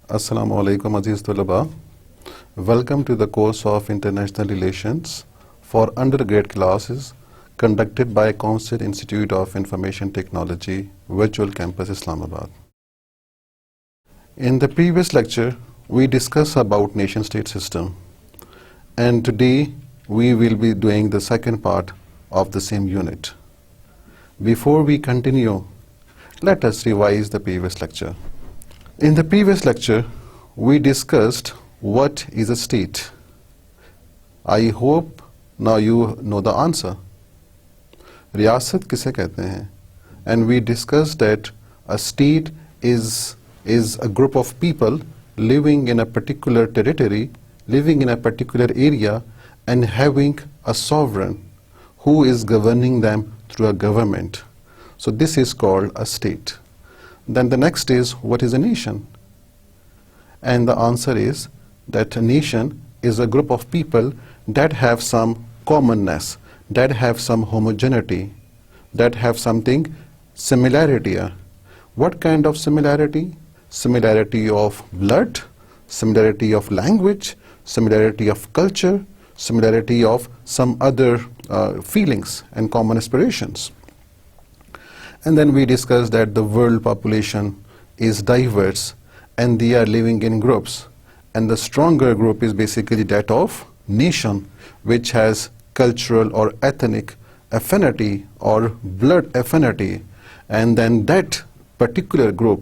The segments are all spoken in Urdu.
Assalamu alaikum Aziz Tulaba. Welcome to the course of International Relations for undergrad classes conducted by Comsats Institute of Information Technology, Virtual Campus Islamabad. In the previous lecture, we discussed about nation-state system, and today we will be doing the second part of the same unit. Before we continue, let us revise the previous lecture. In the previous lecture, we discussed what is a state. I hope now you know the answer. Riyasat kise kehte hain? And we discussed that a state is a group of people living in a particular territory, living in a particular area, and having a sovereign who is governing them through a government. So this is called a state. Then the next is, what is a nation? And the answer is that a nation is a group of people that have some commonness, that have some homogeneity, that have something similarity. What kind of similarity? Similarity of blood, similarity of language, similarity of culture, similarity of some other feelings and common aspirations. And then we discussed that the world population is diverse and they are living in groups. And the stronger group is basically that of nation, which has cultural or ethnic affinity or blood affinity. And then that particular group,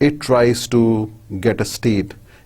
it tries to get a state.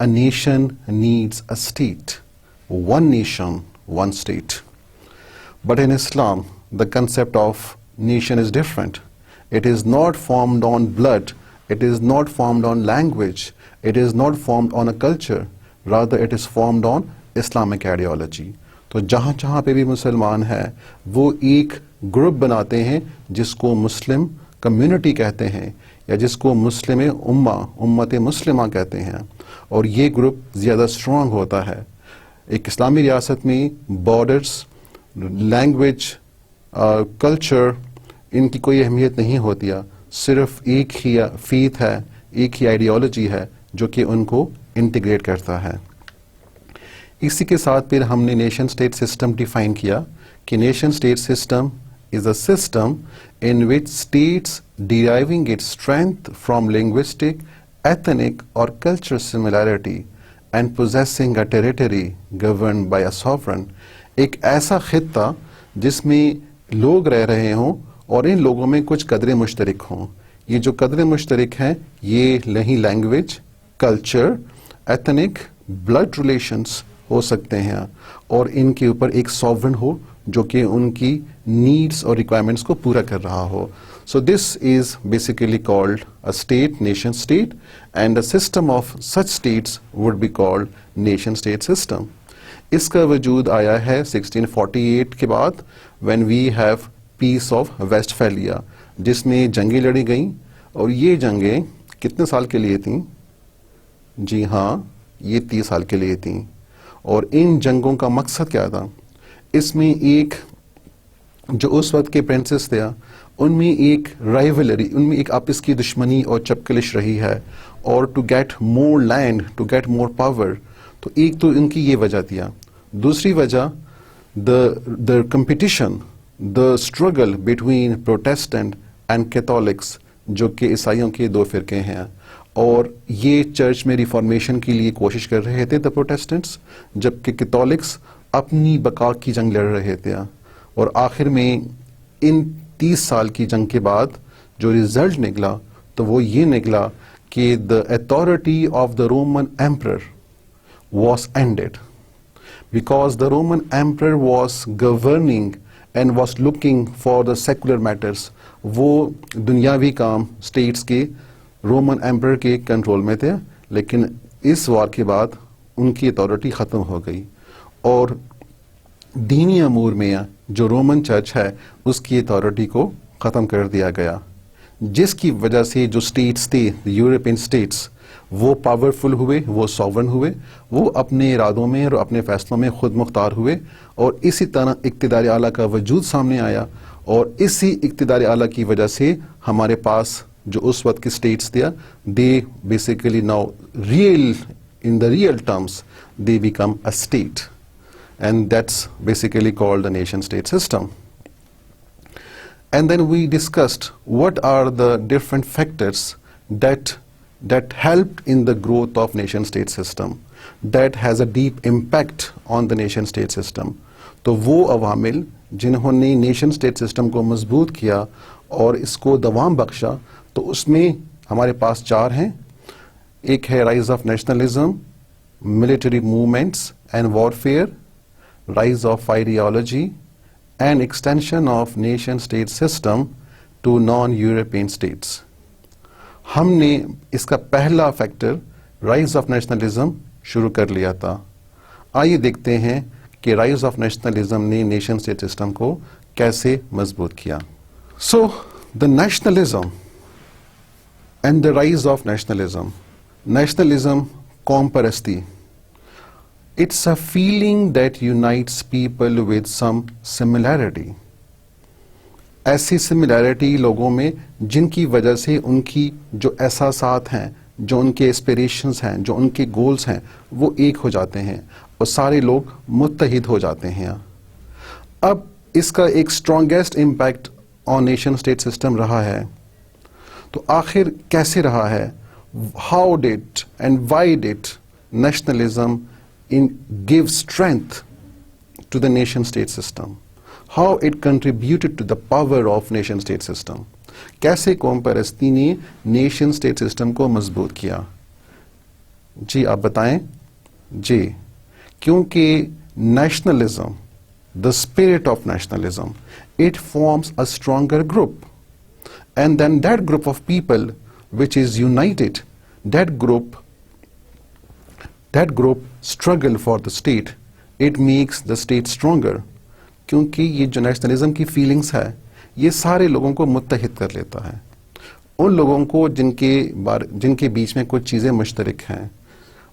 a nation needs a state. One nation, one state. But in Islam, the concept of nation is different. It is not formed on blood, it is not formed on language, it is not formed on a culture, rather it is formed on Islamic ideology. تو جہاں جہاں پہ بھی مسلمان ہے وہ ایک گروپ بناتے ہیں جس کو مسلم کمیونٹی کہتے ہیں یا جس کو مسلم امت مسلمہ کہتے ہیں، اور یہ گروپ زیادہ اسٹرانگ ہوتا ہے. ایک اسلامی ریاست میں بارڈرز، لینگویج، کلچر، ان کی کوئی اہمیت نہیں ہوتی ہے، صرف ایک ہی فیتھ ہے، ایک ہی آئیڈیالوجی ہے جو کہ ان کو انٹیگریٹ کرتا ہے. اسی کے ساتھ پھر ہم نے نیشن اسٹیٹ سسٹم ڈیفائن کیا کہ nation state system is a system in which states deriving its strength from linguistic, ethnic or cultural similarity and possessing a territory governed by a sovereign. ایک ایسا خطہ جس میں لوگ رہ رہے ہوں اور ان لوگوں میں کچھ قدریں مشترک ہوں. یہ جو قدریں مشترک ہیں یہ نہیں language, culture, ethnic, blood relations ہو سکتے ہیں، اور ان کے اوپر ایک سوورن ہو جو کہ ان کی نیڈس اور ریکوائرمنٹس کو پورا کر رہا ہو. So this is basically called a state, nation state, and a system of such states would be called nation state system. اس کا وجود آیا ہے 1648 کے بعد، when we have peace of Westphalia, جس میں جنگیں لڑی گئیں. اور یہ جنگیں کتنے سال کے لیے تھیں؟ جی ہاں، یہ 30 سال کے لیے تھیں. اور ان جنگوں کا مقصد کیا تھا؟ اس میں ایک جو اس وقت کے پرنسس تھے ان میں ایک رائیولری، ان میں ایک آپس کی دشمنی اور چپکلش رہی ہے، اور to get more land, to get more power. تو ایک تو ان کی یہ وجہ تھی. دوسری وجہ the competition, the struggle between Protestant and Catholics, جو کہ عیسائیوں کے دو فرقے ہیں، اور یہ چرچ میں ریفارمیشن کے لیے کوشش کر رہے تھے دا پروٹیسٹنٹس، جبکہ کیتھولکس اپنی بقا کی جنگ لڑ رہے تھے. اور آخر میں ان 30 سال کی جنگ کے بعد جو ریزلٹ نکلا تو وہ یہ نکلا کہ the authority of the Roman emperor was ended because the Roman emperor was governing and was looking for the secular matters. وہ دنیاوی کام اسٹیٹس کے رومن ایمپرر کے کنٹرول میں تھے، لیکن اس وار کے بعد ان کی اتھارٹی ختم ہو گئی، اور دینی امور میں جو رومن چرچ ہے اس کی اتھارٹی کو ختم کر دیا گیا، جس کی وجہ سے جو اسٹیٹس تھے یورپین اسٹیٹس وہ پاورفل ہوئے، وہ سوورن ہوئے، وہ اپنے ارادوں میں اور اپنے فیصلوں میں خود مختار ہوئے، اور اسی طرح اقتدار اعلیٰ کا وجود سامنے آیا، اور اسی اقتدار اعلیٰ کی وجہ سے ہمارے پاس جو اس وقت کی اسٹیٹس تھے they basically now in the real terms they become a state, and that's basically called the nation state system. And then we discussed what are the different factors that helped in the growth of nation state system, that has a deep impact on the nation state system. تو وہ عوامل جنہوں نے نیشن اسٹیٹ سسٹم کو مضبوط کیا اور اس کو دوام بخشا، تو اس میں ہمارے پاس 4 ہیں. ایک ہے rise of nationalism, military movements and warfare, rise of ideology and extension of nation state system to non European states. ہم نے اس کا پہلا فیکٹر رائز آف نیشنلزم شروع کر لیا تھا. آئیے دیکھتے ہیں کہ رائز آف نیشنلزم نے نیشن اسٹیٹ سسٹم کو کیسے مضبوط کیا. So the nationalism and the rise of nationalism. Nationalism قوم پرستی. It's a feeling that unites people with some similarity. ایسی سملیرٹی لوگوں میں جن کی وجہ سے ان کی جو احساسات ہیں، جو ان کے اسپریشنز ہیں، جو ان کے گولز ہیں، وہ ایک ہو جاتے ہیں اور سارے لوگ متحد ہو جاتے ہیں. اب اس کا ایک strongest impact on nation state system رہا ہے. تو آخر کیسے رہا ہے؟ How did and why did nationalism give strength to the nation state system? How it contributed to the power of nation state system? کیسے قوم پرستی نے نیشن اسٹیٹ سسٹم کو مضبوط کیا؟ جی آپ بتائیں. جی کیونکہ nationalism, the spirit of nationalism, it forms a stronger group, and then that group of people which is united, that group struggle for the state, it makes the state stronger. کیونکہ یہ جو نیشنلزم کی فیلنگس ہے یہ سارے لوگوں کو متحد کر لیتا ہے. ان لوگوں کو جن کے بیچ میں کچھ چیزیں مشترک ہیں،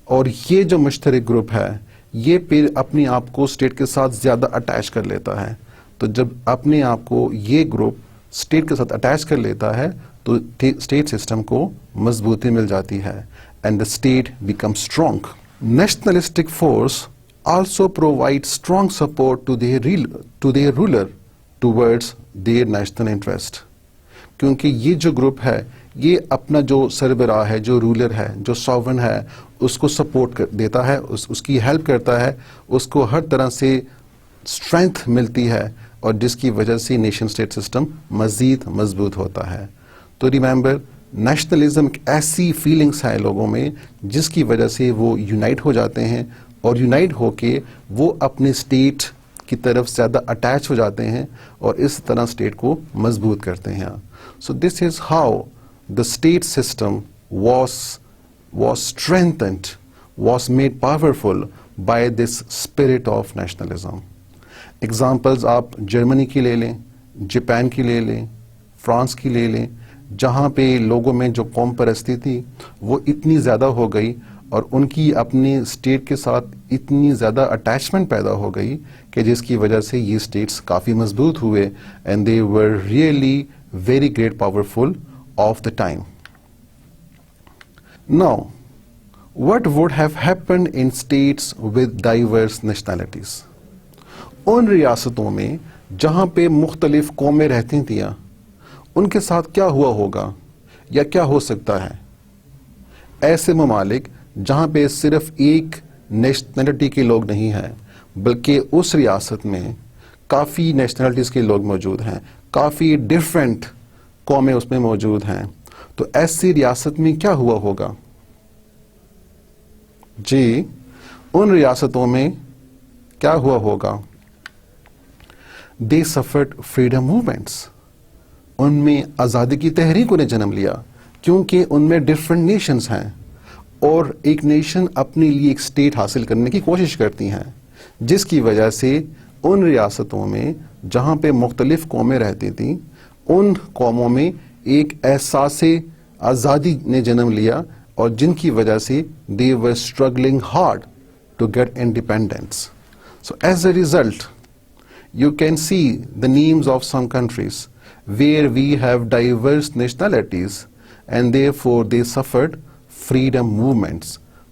اور یہ جو مشترک گروپ ہے یہ پھر اپنے آپ کو اسٹیٹ کے ساتھ زیادہ اٹیچ کر لیتا ہے. تو جب اپنے آپ کو یہ گروپ اسٹیٹ کے ساتھ اٹیچ کر لیتا ہے تو اسٹیٹ سسٹم کو مضبوطی مل جاتی ہے، and the state become strong. Nationalistic force also provide strong support to their ruler towards their national interest. کیونکہ یہ جو گروپ ہے یہ اپنا جو سربراہ ہے، جو رولر ہے، جو ساورن ہے، اس کو سپورٹ دیتا ہے، اس کی ہیلپ کرتا ہے، اس کو ہر طرح سے اسٹرینتھ ملتی ہے، اور جس کی وجہ سے نیشن اسٹیٹ سسٹم مزید مضبوط ہوتا ہے. تو ریممبر، نیشنلزم ایک ایسی فیلنگس ہے لوگوں میں جس کی وجہ سے وہ یونائٹ ہو جاتے ہیں، اور یونائٹ ہو کے وہ اپنے اسٹیٹ کی طرف زیادہ اٹیچ ہو جاتے ہیں اور اس طرح اسٹیٹ کو مضبوط کرتے ہیں. So this is how the state system was strengthened, was made powerful by this spirit of nationalism. Examples آپ جرمنی کی لے لیں، جاپان کی لے لیں، فرانس کی لے لیں، جہاں پہ لوگوں میں جو قوم پرستی تھی وہ اتنی زیادہ ہو گئی اور ان کی اپنے اسٹیٹ کے ساتھ اتنی زیادہ اٹیچمنٹ پیدا ہو گئی کہ جس کی وجہ سے یہ اسٹیٹس کافی مضبوط ہوئے، and they were really very great powerful of the time. Now, what would have happened in states with diverse nationalities? ان ریاستوں میں جہاں پہ مختلف قومیں رہتی تھیں ان کے ساتھ کیا ہوا ہوگا یا کیا ہو سکتا ہے؟ ایسے ممالک جہاں پہ صرف ایک نیشنلٹی کے لوگ نہیں ہیں بلکہ اس ریاست میں کافی نیشنلٹیز کے لوگ موجود ہیں، کافی ڈفرینٹ قومیں اس میں موجود ہیں، تو ایسی ریاست میں کیا ہوا ہوگا؟ جی ان ریاستوں میں کیا ہوا ہوگا؟ They suffered freedom movements. ان میں آزادی کی تحریکوں نے جنم لیا کیونکہ ان میں ڈفرینٹ نیشنز ہیں اور ایک نیشن اپنے لیے ایک اسٹیٹ حاصل کرنے کی کوشش کرتی ہیں، جس کی وجہ سے ان ریاستوں میں جہاں پہ مختلف قومیں رہتی تھیں ان قوموں میں ایک احساس آزادی نے جنم لیا، اور جن کی وجہ سے they were struggling hard to get independence. So as a result, you can see the names of some countries where we have diverse nationalities and therefore they suffered freedom movements.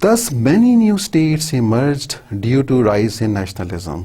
Thus many new states emerged due to rise in nationalism.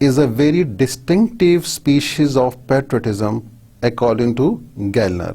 is a very distinctive species of patriotism according to Gellner.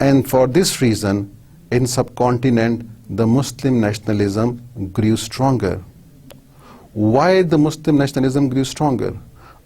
And for this reason, in subcontinent, the Muslim nationalism grew stronger. Why the Muslim nationalism grew stronger?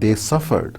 they suffered.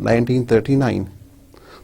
1939.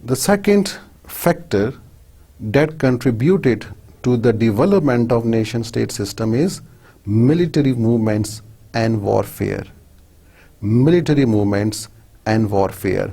The second factor that contributed to the development of nation-state system is military movements and warfare. Military movements and warfare.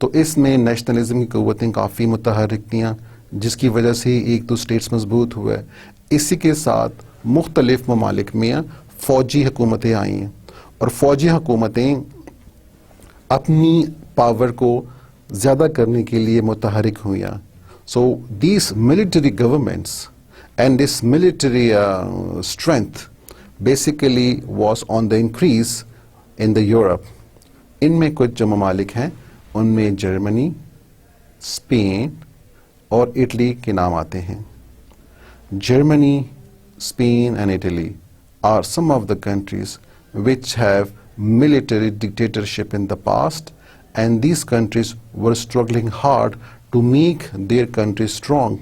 تو اس میں نیشنلزم کی قوتیں کافی متحرک تھیں جس کی وجہ سے ایک دو سٹیٹس مضبوط ہوئے. اسی کے ساتھ مختلف ممالک میں فوجی حکومتیں آئیں اور فوجی حکومتیں اپنی پاور کو زیادہ کرنے کے لیے متحرک ہوئیں. So these military governments and this military strength basically was on the increase in the Europe. ان میں کچھ جو ممالک ہیں ان میں جرمنی، اسپین اور اٹلی کے نام آتے ہیں. Germany, Spain and Italy are some of the countries which have military dictatorship in the past, and these countries were struggling hard to make their country strong.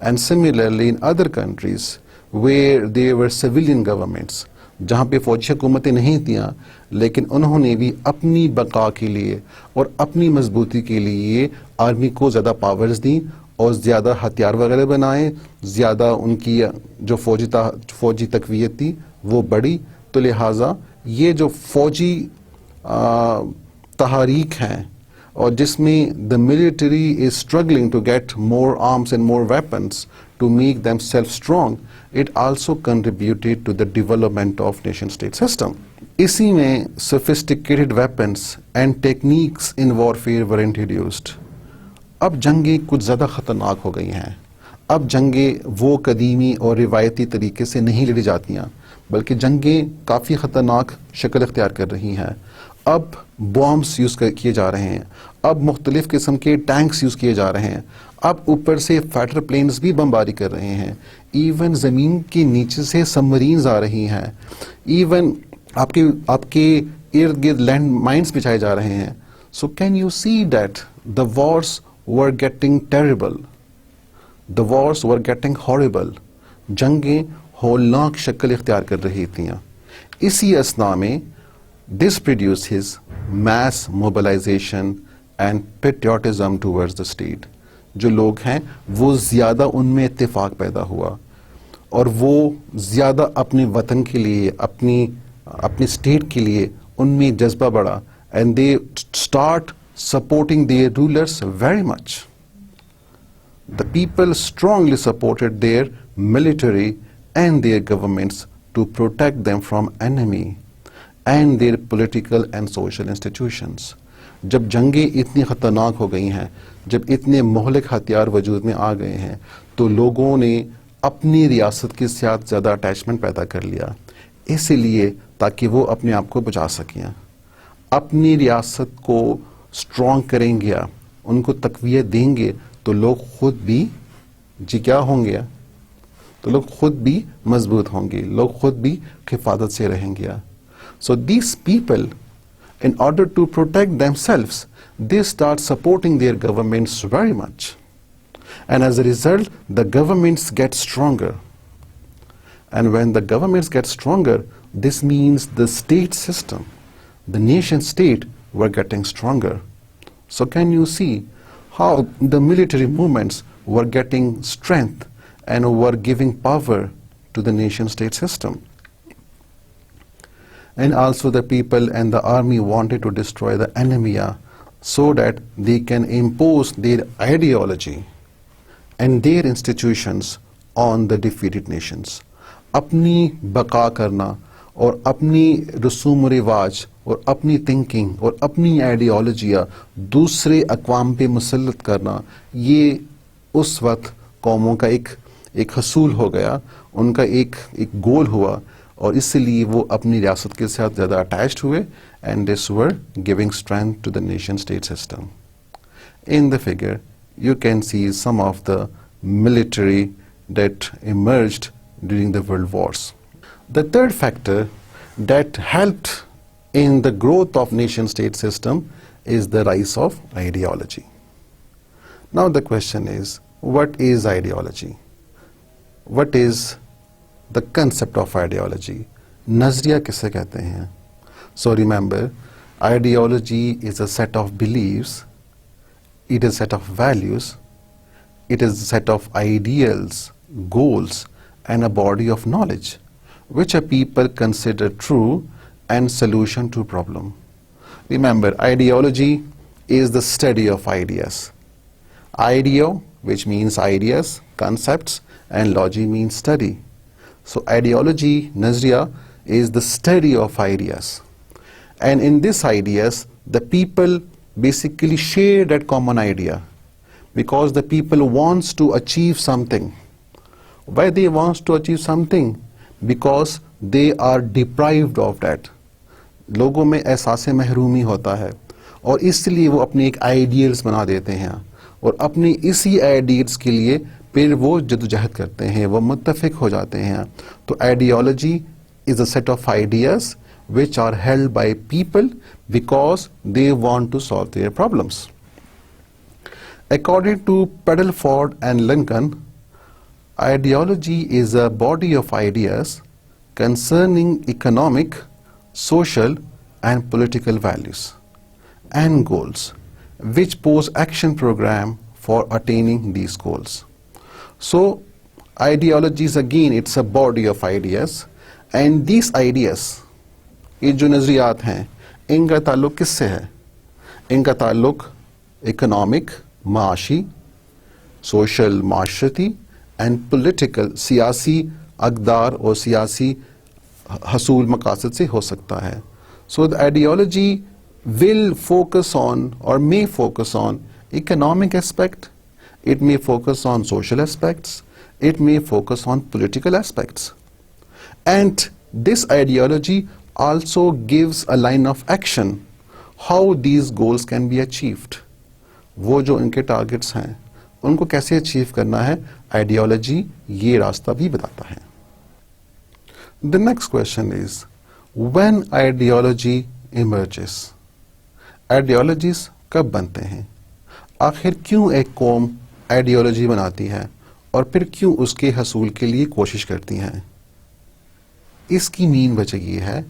And similarly in other countries where there were civilian governments, جہاں پہ فوجی حکومتیں نہیں تھیں لیکن انہوں نے بھی اپنی بقا کے لیے اور اپنی مضبوطی کے لیے آرمی کو زیادہ پاورز دیں اور زیادہ ہتھیار وغیرہ بنائے، زیادہ ان کی جو فوجی تقویت تھی وہ بڑی. تو لہٰذا یہ جو فوجی تحریک ہیں اور جس میں the military is struggling to get more arms and more weapons to make them self strong, it also contributed to the development of nation state system. اسی میں sophisticated weapons and techniques in warfare were introduced. اب جنگیں کچھ زیادہ خطرناک ہو گئی ہیں. اب جنگیں وہ قدیمی اور روایتی طریقے سے نہیں لڑی جاتی ہیں بلکہ جنگیں کافی خطرناک شکل اختیار کر رہی ہیں. اب بامبس یوز کیے جا رہے ہیں، اب مختلف قسم کے ٹینکس یوز کیے جا رہے ہیں، اب اوپر سے فائٹر پلینز بھی بمباری کر رہے ہیں، ایون زمین کے نیچے سے سبمرینز آ رہی ہیں، ایون آپ کے ارد گرد لینڈ مائنس بچھائے جا رہے ہیں. So can you see that the wars were getting terrible, the wars were getting horrible. جنگیں ہولناک شکل اختیار کر رہی تھیں. اسی اثناء میں this produces mass mobilization and patriotism towards the state. جو لوگ ہیں وہ زیادہ ان میں اتفاق پیدا ہوا اور وہ زیادہ اپنے وطن کے لیے اپنی اسٹیٹ کے لیے ان میں جذبہ بڑھا and they start supporting their rulers very much. The people strongly supported their military and their governments to protect them from enemy and their political and social institutions. جب جنگیں اتنی خطرناک ہو گئی ہیں، جب اتنے مہلک ہتھیار وجود میں آ گئے ہیں تو لوگوں نے اپنی ریاست کے ساتھ زیادہ اٹیچمنٹ پیدا کر لیا، اسی لیے تاکہ وہ اپنے آپ کو بچا سکیں. اپنی ریاست کو اسٹرانگ کریں گے، ان کو تقویت دیں گے تو لوگ خود بھی کیا ہوں گے؟ تو لوگ خود بھی مضبوط ہوں گے، لوگ خود بھی حفاظت سے رہیں گے. So these people in order to protect themselves they start supporting their governments very much, and as a result the governments get stronger, and when the governments get stronger this means the state system, the nation state were getting stronger. So can you see how the military movements were getting strength and were giving power to the nation state system? And also the people and the army wanted to destroy the enemy so that they can impose their ideology and their institutions on the defeated nations. اپنی بقا کرنا اور اپنی رسوم و رواج اور اپنی تھنکنگ اور اپنی آئیڈیالوجیاں دوسرے اقوام پہ مسلط کرنا، یہ اس وقت قوموں کا ایک حصول ہو گیا، ان کا ایک گول ہوا، اور اس لیے وہ اپنی ریاست کے ساتھ زیادہ اٹیچڈ ہوئے and this were giving strength to the nation state system. In the figure you can see some of the military that emerged during the world wars. The third factor that helped in the growth of nation state system is the rise of ideology. Now the question is, what is ideology? What is the concept of ideology? Nazriya kisse kehte hain? So remember, ideology is a set of beliefs, it is a set of values, it is a set of ideals, goals, and a body of knowledge which a people consider true and solution to problem. Remember, ideology is the study of ideas. Ideo, which means ideas, concepts, and logy means study. So ideology, nazriya, is the study of ideas. And in these ideas, the people basically share that common idea because the people wants to achieve something. Why they wants to achieve something? Because they are deprived of that. لوگوں میں احساس محرومی ہوتا ہے اور اس لیے وہ اپنے ایک آئیڈیلز بنا دیتے ہیں اور اپنی اسی آئیڈیلز کے لیے پھر وہ جدوجہد کرتے ہیں, وہ متفق ہو جاتے ہیں. تو ideology is a set of ideas which are held by people because they want to solve their problems. According to Paddleford and Lincoln, ideology is a body of ideas concerning economic, social, and political values and goals, which pose action program for attaining these goals. So, ideologies again, it's a body of ideas, and these ideas, یہ جو نظریات ہیں, ان کا تعلق کس سے ہے؟ ان کا تعلق اکنامک, معاشی, سوشل, معاشرتی, اینڈ پولیٹیکل, سیاسی اقدار اور سیاسی حصول مقاصد سے ہو سکتا ہے. سو the ideology will focus on or may focus on economic aspect, it may focus on social aspects, it may focus on political aspects. And this ideology also gives a line of action how these goals can be achieved. وہ جو ان کے ٹارگٹس ہیں ان کو کیسے اچیو کرنا ہے, آئیڈیالوجی یہ راستہ بھی بتاتا ہے. The next question is, when ideology emerges, ideologies کب بنتے ہیں؟ آخر کیوں ایک قوم آئیڈیالوجی بناتی ہے اور پھر کیوں اس کے حصول کے لیے کوشش کرتی ہیں؟ اس کی مین وجہ یہ ہے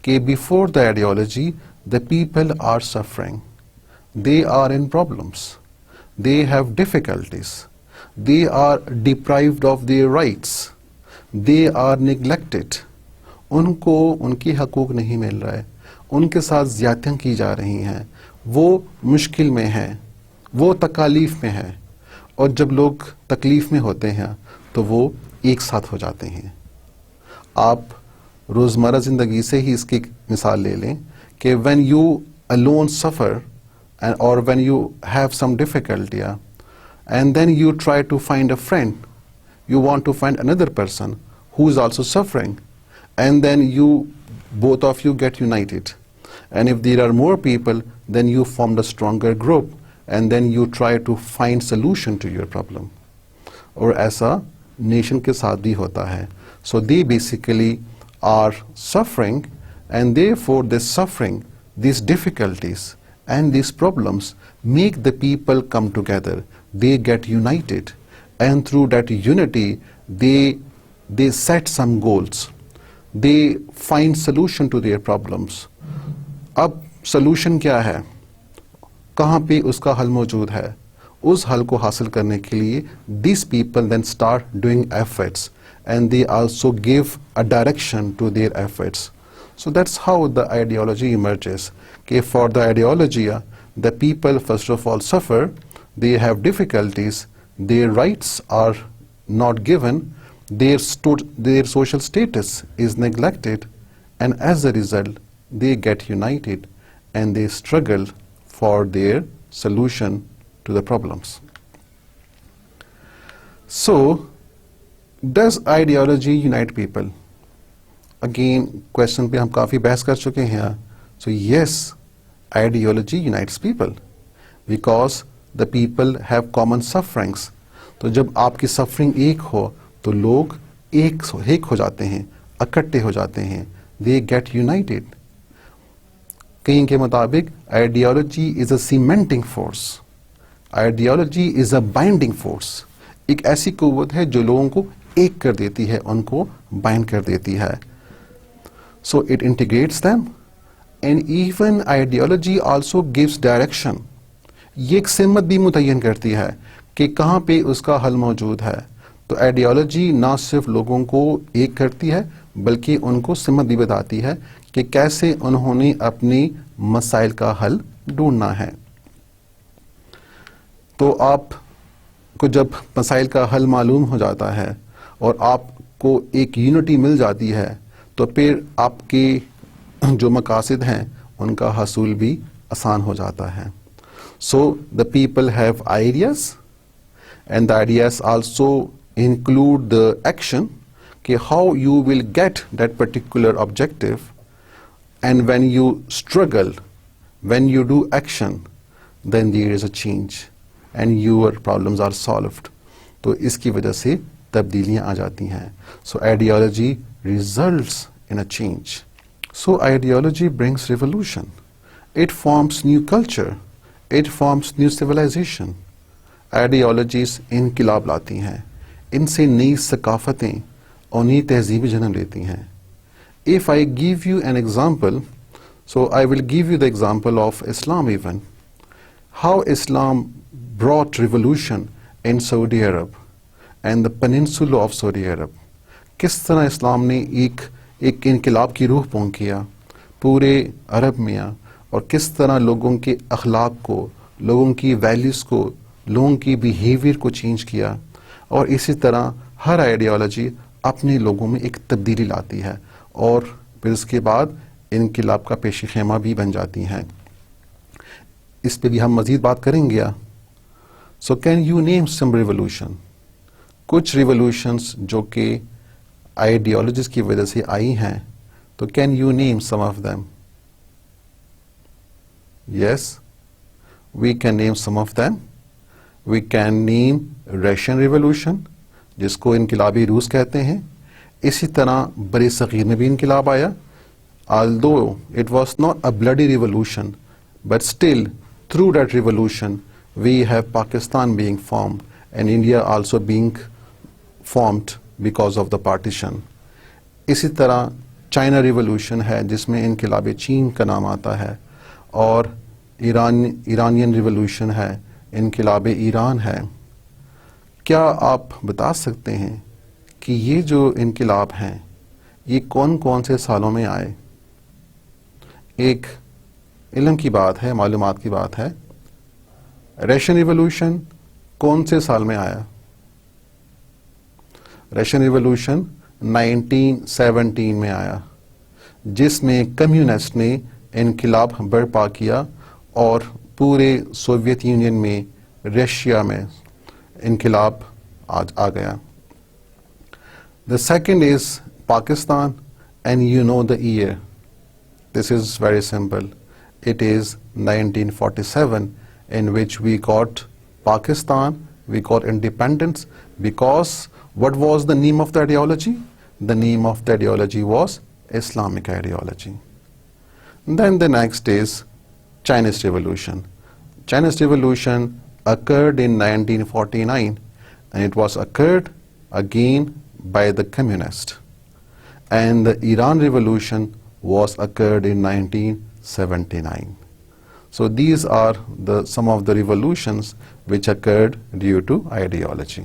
کہ before the ideology, the people are suffering. They are in problems. They have difficulties. They are deprived of their rights. They are neglected. ان کو ان کی حقوق نہیں مل رہے, ان کے ساتھ زیادتیاں کی جا رہی ہیں, وہ مشکل میں ہیں, وہ تکالیف میں ہیں, اور جب لوگ تکلیف میں ہوتے ہیں تو وہ ایک ساتھ ہو جاتے ہیں. آپ روزمرہ زندگی سے ہی اس کی مثال لے لیں کہ when you alone suffer or when you have some difficulty and then you try to find a friend, you want to find another person who is also suffering, and then both of you get united, and if there are more people then you form a stronger group and then you try to find solution to your problem. اور ایسا نیشن کے ساتھ بھی ہوتا ہے. So they basically are suffering, and therefore this suffering, these difficulties and these problems make the people come together. They get united, and through that unity they set some goals. They find solution to their problems. اب solution کیا ہے, کہاں پہ اس کا حل موجود ہے؟ اس حل کو حاصل کرنے کے لیے these people then start doing efforts, and they also give a direction to their efforts. So that's how the ideology emerges. Okay, for the ideology, the people first of all suffer, they have difficulties, their rights are not given, their social status is neglected, and as a result, they get united and they struggle for their solution to the problems. So, does ideology unite people? Again, question پہ ہم کافی بحث کر چکے ہیں. So yes, ideology unites people because the people have common sufferings. تو جب آپ کی سفرنگ ایک ہو تو لوگ ایک ہو جاتے ہیں, اکٹھے ہو جاتے ہیں. They get united. کہیں کے مطابق ideology is a cementing force. Ideology is a binding force. ایک ایسی قوت ہے جو لوگوں کو ایک کر دیتی ہے, ان کو بائنڈ کر دیتی ہے. So it integrates them, and even ideology also gives direction. یہ ایک سمت بھی متعین کرتی ہے کہ کہاں پہ اس کا حل موجود ہے. تو آئیڈیالوجی نہ صرف لوگوں کو ایک کرتی ہے بلکہ ان کو سمت بھی بتاتی ہے کہ کیسے انہوں نے اپنی مسائل کا حل ڈھونڈنا ہے. تو آپ کو جب مسائل کا حل معلوم ہو جاتا ہے اور آپ کو ایک یونٹی مل جاتی ہے تو پھر آپ کے جو مقاصد ہیں ان کا حصول بھی آسان ہو جاتا ہے. So the people have ideas and the ideas also include the action کہ how you will get that particular objective. And when you struggle, when you do action, then there is a change and your problems are solved. تو اس کی وجہ سے تبدیلیاں آ جاتی ہیں. So ideology results in a change. So ideology brings revolution. It forms new culture. It forms new civilization. Ideologies انقلاب لاتی ہیں. ان سے نئی ثقافتیں اور نئی تہذیبیں جنم لیتی ہیں. If I give you an example, so I will give you the example of Islam even. How Islam brought revolution in Saudi Arab and the peninsula of Saudi Arab. کس طرح اسلام نے ایک انقلاب کی روح پون کیا پورے عرب میں اور کس طرح لوگوں کے اخلاق کو، لوگوں کی ویلیوز کو، لوگوں کی بیہیویئر کو چینج کیا. اور اسی طرح ہر آئیڈیالوجی اپنے لوگوں میں ایک تبدیلی لاتی ہے اور پھر اس کے بعد انقلاب کا پیش خیمہ بھی بن جاتی ہیں. اس پہ بھی ہم مزید بات کریں گے. سو can you name some revolution? کچھ ریولوشنس جو کہ آئیڈیالوجیز کی وجہ سے آئی ہیں، تو can you name some of them? Yes, we can name some of them. We can name Russian revolution جس کو انقلابی روس کہتے ہیں. اسی طرح بر صغیر میں بھی انقلاب آیا. although it was not a bloody revolution, but still through that revolution we have Pakistan being formed and India also being formed because of the partition. اسی طرح چائنا ریولوشن ہے جس میں انقلاب چین کا نام آتا ہے، اور ایرانین ریولوشن ہے، انقلاب ایران ہے. کیا آپ بتا سکتے ہیں کہ یہ جو انقلاب ہیں یہ کون کون سے سالوں میں آئے؟ ایک علم کی بات ہے، معلومات کی بات ہے. رشین ریولوشن کون سے سال میں آیا؟ رشین ریولوشن 1917 میں آیا، جس میں کمیونسٹ نے انقلاب برپا کیا اور پورے سوویت یونین میں، رشیا میں انقلاب آ گیا. The second is Pakistan, and you know the year. This is very simple. It is 1947, in which we got Pakistan, we got independence, because what was the name of the ideology? The name of the ideology was Islamic ideology. Then the next is Chinese Revolution. Chinese Revolution occurred in 1949, and it was occurred again by the communist. And the Iran Revolution was occurred in 1979. So these are some of the revolutions which occurred due to ideology.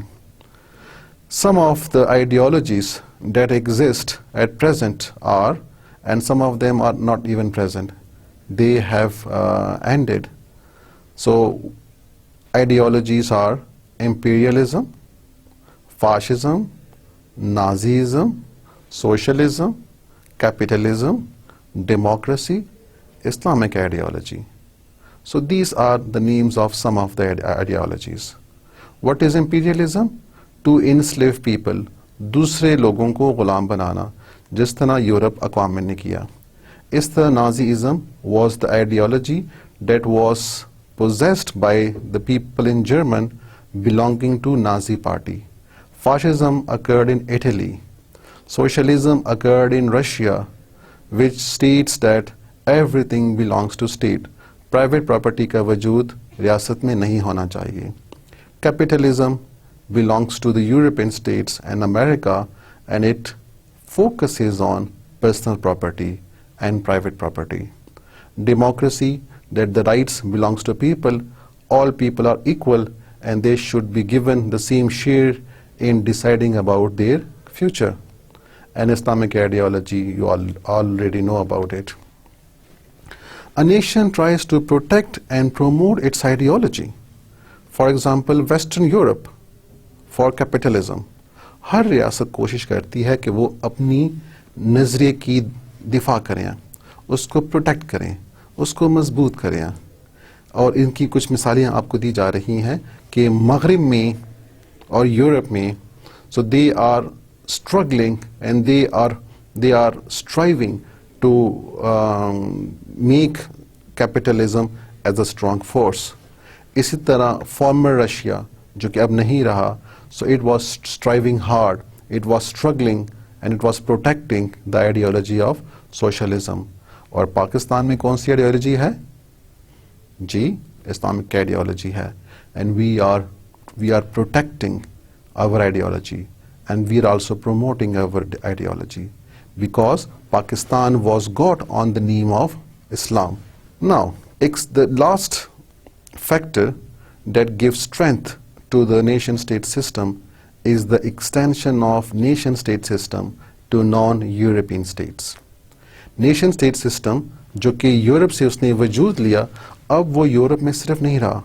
Some of the ideologies that exist at present are, and some of them are not even present, they have ended. So ideologies are imperialism, fascism, Nazism, socialism, capitalism, democracy, Islamic ideology. So these are the names of some of the ideologies. What is imperialism? To enslave people, دوسرے لوگوں کو غلام بنانا، جس طرح یورپ اقوام نے کیا. اس طرح Nazism was the ideology that was possessed by the people in Germany belonging to Nazi party. Fascism occurred in Italy. Socialism occurred in Russia, which states that everything belongs to state. Private property کا وجود ریاست میں نہیں ہونا چاہیے. Capitalism belongs to the European states and America, and it focuses on personal property and private property. Democracy, that the rights belongs to people, all people are equal and they should be given the same share in deciding about their future. And Islamic ideology, you all already know about it. A nation tries to protect and promote its ideology. For example western Europe for capitalism. ہر ریاست کوشش کرتی ہے کہ وہ اپنی نظریے کی دفاع کریں, اس کو پروٹیکٹ کریں, اس کو مضبوط کریں. اور ان کی کچھ مثالیں آپ کو دی جا رہی ہیں کہ مغرب میں اور یورپ میں so they are struggling and they are striving to make capitalism as a strong force. اسی طرح former رشیا جو کہ اب نہیں رہا, so it was striving hard, it was struggling and it was protecting the ideology of socialism. اور پاکستان میں کون سی آئیڈیالوجی ہے؟ جی اسلامک آئیڈیالوجی ہے. and we are protecting our ideology and we are also promoting our ideology because Pakistan was got on the name of Islam. Now, the last factor that gives strength to the nation state system is the extension of nation state system to non-European states. Nation state system جو کہ یورپ سے اس نے وجود لیا, اب وہ یورپ میں صرف نہیں رہا,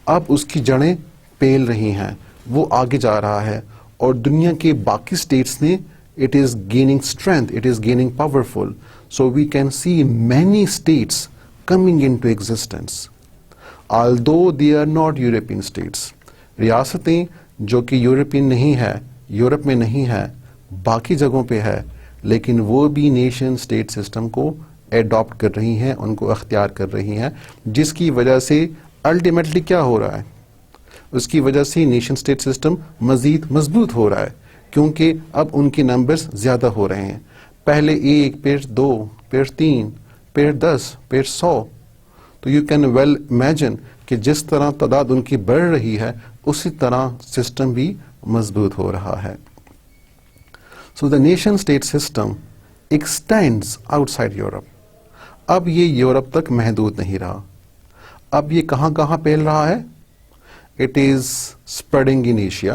اب اس کی جڑیں پھیل رہی ہیں, وہ آگے جا رہا ہے اور دنیا کے باقی اسٹیٹس نے it is gaining strength, it is gaining powerful. So we can see many states coming into existence. Although they are not European states. ریاستیں جو کہ یورپین نہیں ہے, یورپ میں نہیں ہے, باقی جگہوں پہ ہے, لیکن وہ بھی نیشن اسٹیٹ سسٹم کو ایڈاپٹ کر رہی ہیں, ان کو اختیار کر رہی ہیں, جس کی وجہ سے الٹیمیٹلی کیا ہو رہا ہے, اس کی وجہ سے نیشن اسٹیٹ سسٹم مزید مضبوط ہو رہا ہے, کیونکہ اب ان کے نمبرز زیادہ ہو رہے ہیں. پہلے 1, پھر 2, پھر 3, پھر 10, پھر 100. تو یو کین ویل امیجن کہ جس طرح تعداد ان کی بڑھ رہی ہے اسی طرح سسٹم بھی مضبوط ہو رہا ہے. So the nation state system extends outside Europe. اب یہ یورپ تک محدود نہیں رہا, اب یہ کہاں کہاں پھیل رہا ہے؟ It is spreading in Asia,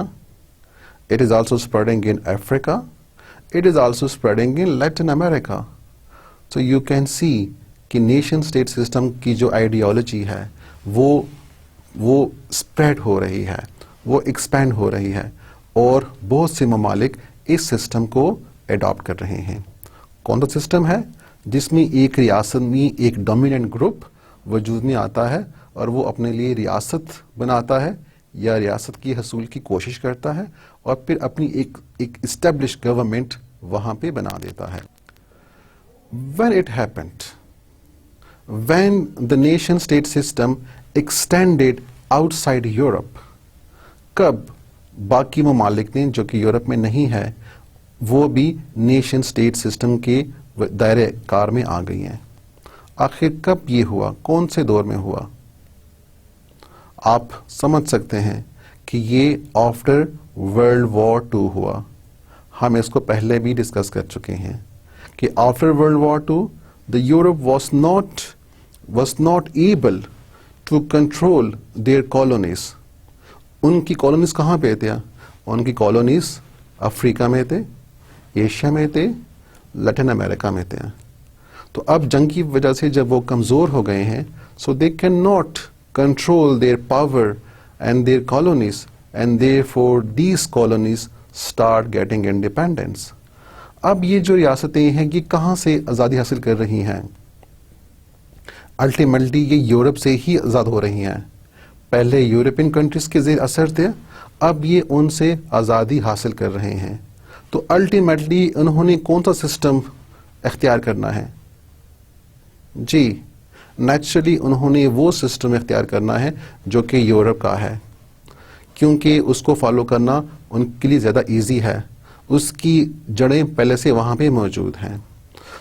it is also spreading in Africa, it is also spreading in Latin America. So you can see کہ نیشن اسٹیٹ سسٹم کی جو آئیڈیالوجی ہے وہ اسپریڈ ہو رہی ہے, وہ ایکسپینڈ ہو رہی ہے, اور بہت سے ممالک اس سسٹم کو ایڈاپٹ کر رہے ہیں. کون سا سسٹم ہے؟ جس میں ایک ریاست میں ایک ڈومیننٹ گروپ وجود میں آتا ہے اور وہ اپنے لیے ریاست بناتا ہے یا ریاست کی حصول کی کوشش کرتا ہے, اور پھر اپنی ایک اسٹیبلش گورنمنٹ وہاں پہ بنا دیتا ہے. When it happened, when the nation state system extended outside Europe, کب باقی ممالک نے جو کہ یورپ میں نہیں ہے وہ بھی نیشن سٹیٹ سسٹم کے دائرے کار میں آ گئی ہیں. آخر کب یہ ہوا؟ کون سے دور میں ہوا؟ آپ سمجھ سکتے ہیں کہ یہ آفٹر ورلڈ وار 2 ہوا. ہم اس کو پہلے بھی ڈسکس کر چکے ہیں کہ after world war 2 the Europe was not able to control their colonies. ان کی کالونیز کہاں پہ تھے؟ ان کی کالونیز افریقہ میں تھے, ایشیا میں تھے, لیٹن امریکہ میں تھے. تو اب جنگ کی وجہ سے جب وہ کمزور ہو گئے ہیں, so they cannot control their power and their colonies, and therefore these colonies start getting independence. اب یہ جو ریاستیں ہیں یہ کہاں سے آزادی حاصل کر رہی ہیں؟ الٹیمیٹلی یہ یورپ سے ہی آزاد ہو رہی ہیں. پہلے یورپین کنٹریز کے زیر اثر تھے, اب یہ ان سے آزادی حاصل کر رہے ہیں. تو الٹیمیٹلی انہوں نے کون سا سسٹم اختیار کرنا ہے؟ جی نیچرلی انہوں نے وہ سسٹم اختیار کرنا ہے جو کہ یورپ کا ہے, کیونکہ اس کو فالو کرنا ان کے لیے زیادہ ایزی ہے, اس کی جڑیں پہلے سے وہاں پہ موجود ہیں.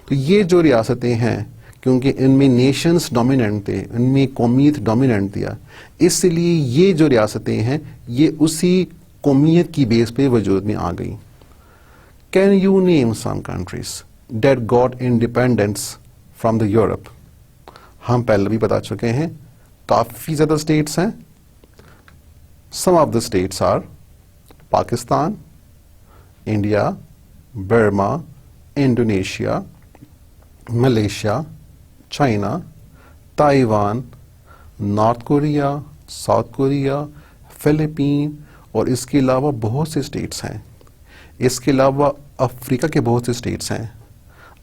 تو یہ جو ریاستیں ہیں کیونکہ ان میں نیشنز ڈومیننٹ تھے, ان میں قومیت ڈومیننٹ تھا, اس لیے یہ جو ریاستیں ہیں یہ اسی قومیت کی بیس پہ وجود میں آ گئی. Can you name some countries that got independence from the Europe? ہم پہلے بھی بتا چکے ہیں, کافی زیادہ اسٹیٹس ہیں. Some of the states are Pakistan, India, Burma, Indonesia, Malaysia, China, Taiwan, North Korea, South Korea, Philippines اور اس کے علاوہ بہت سے اسٹیٹس ہیں. اس کے علاوہ افریقہ کے بہت سے اسٹیٹس ہیں.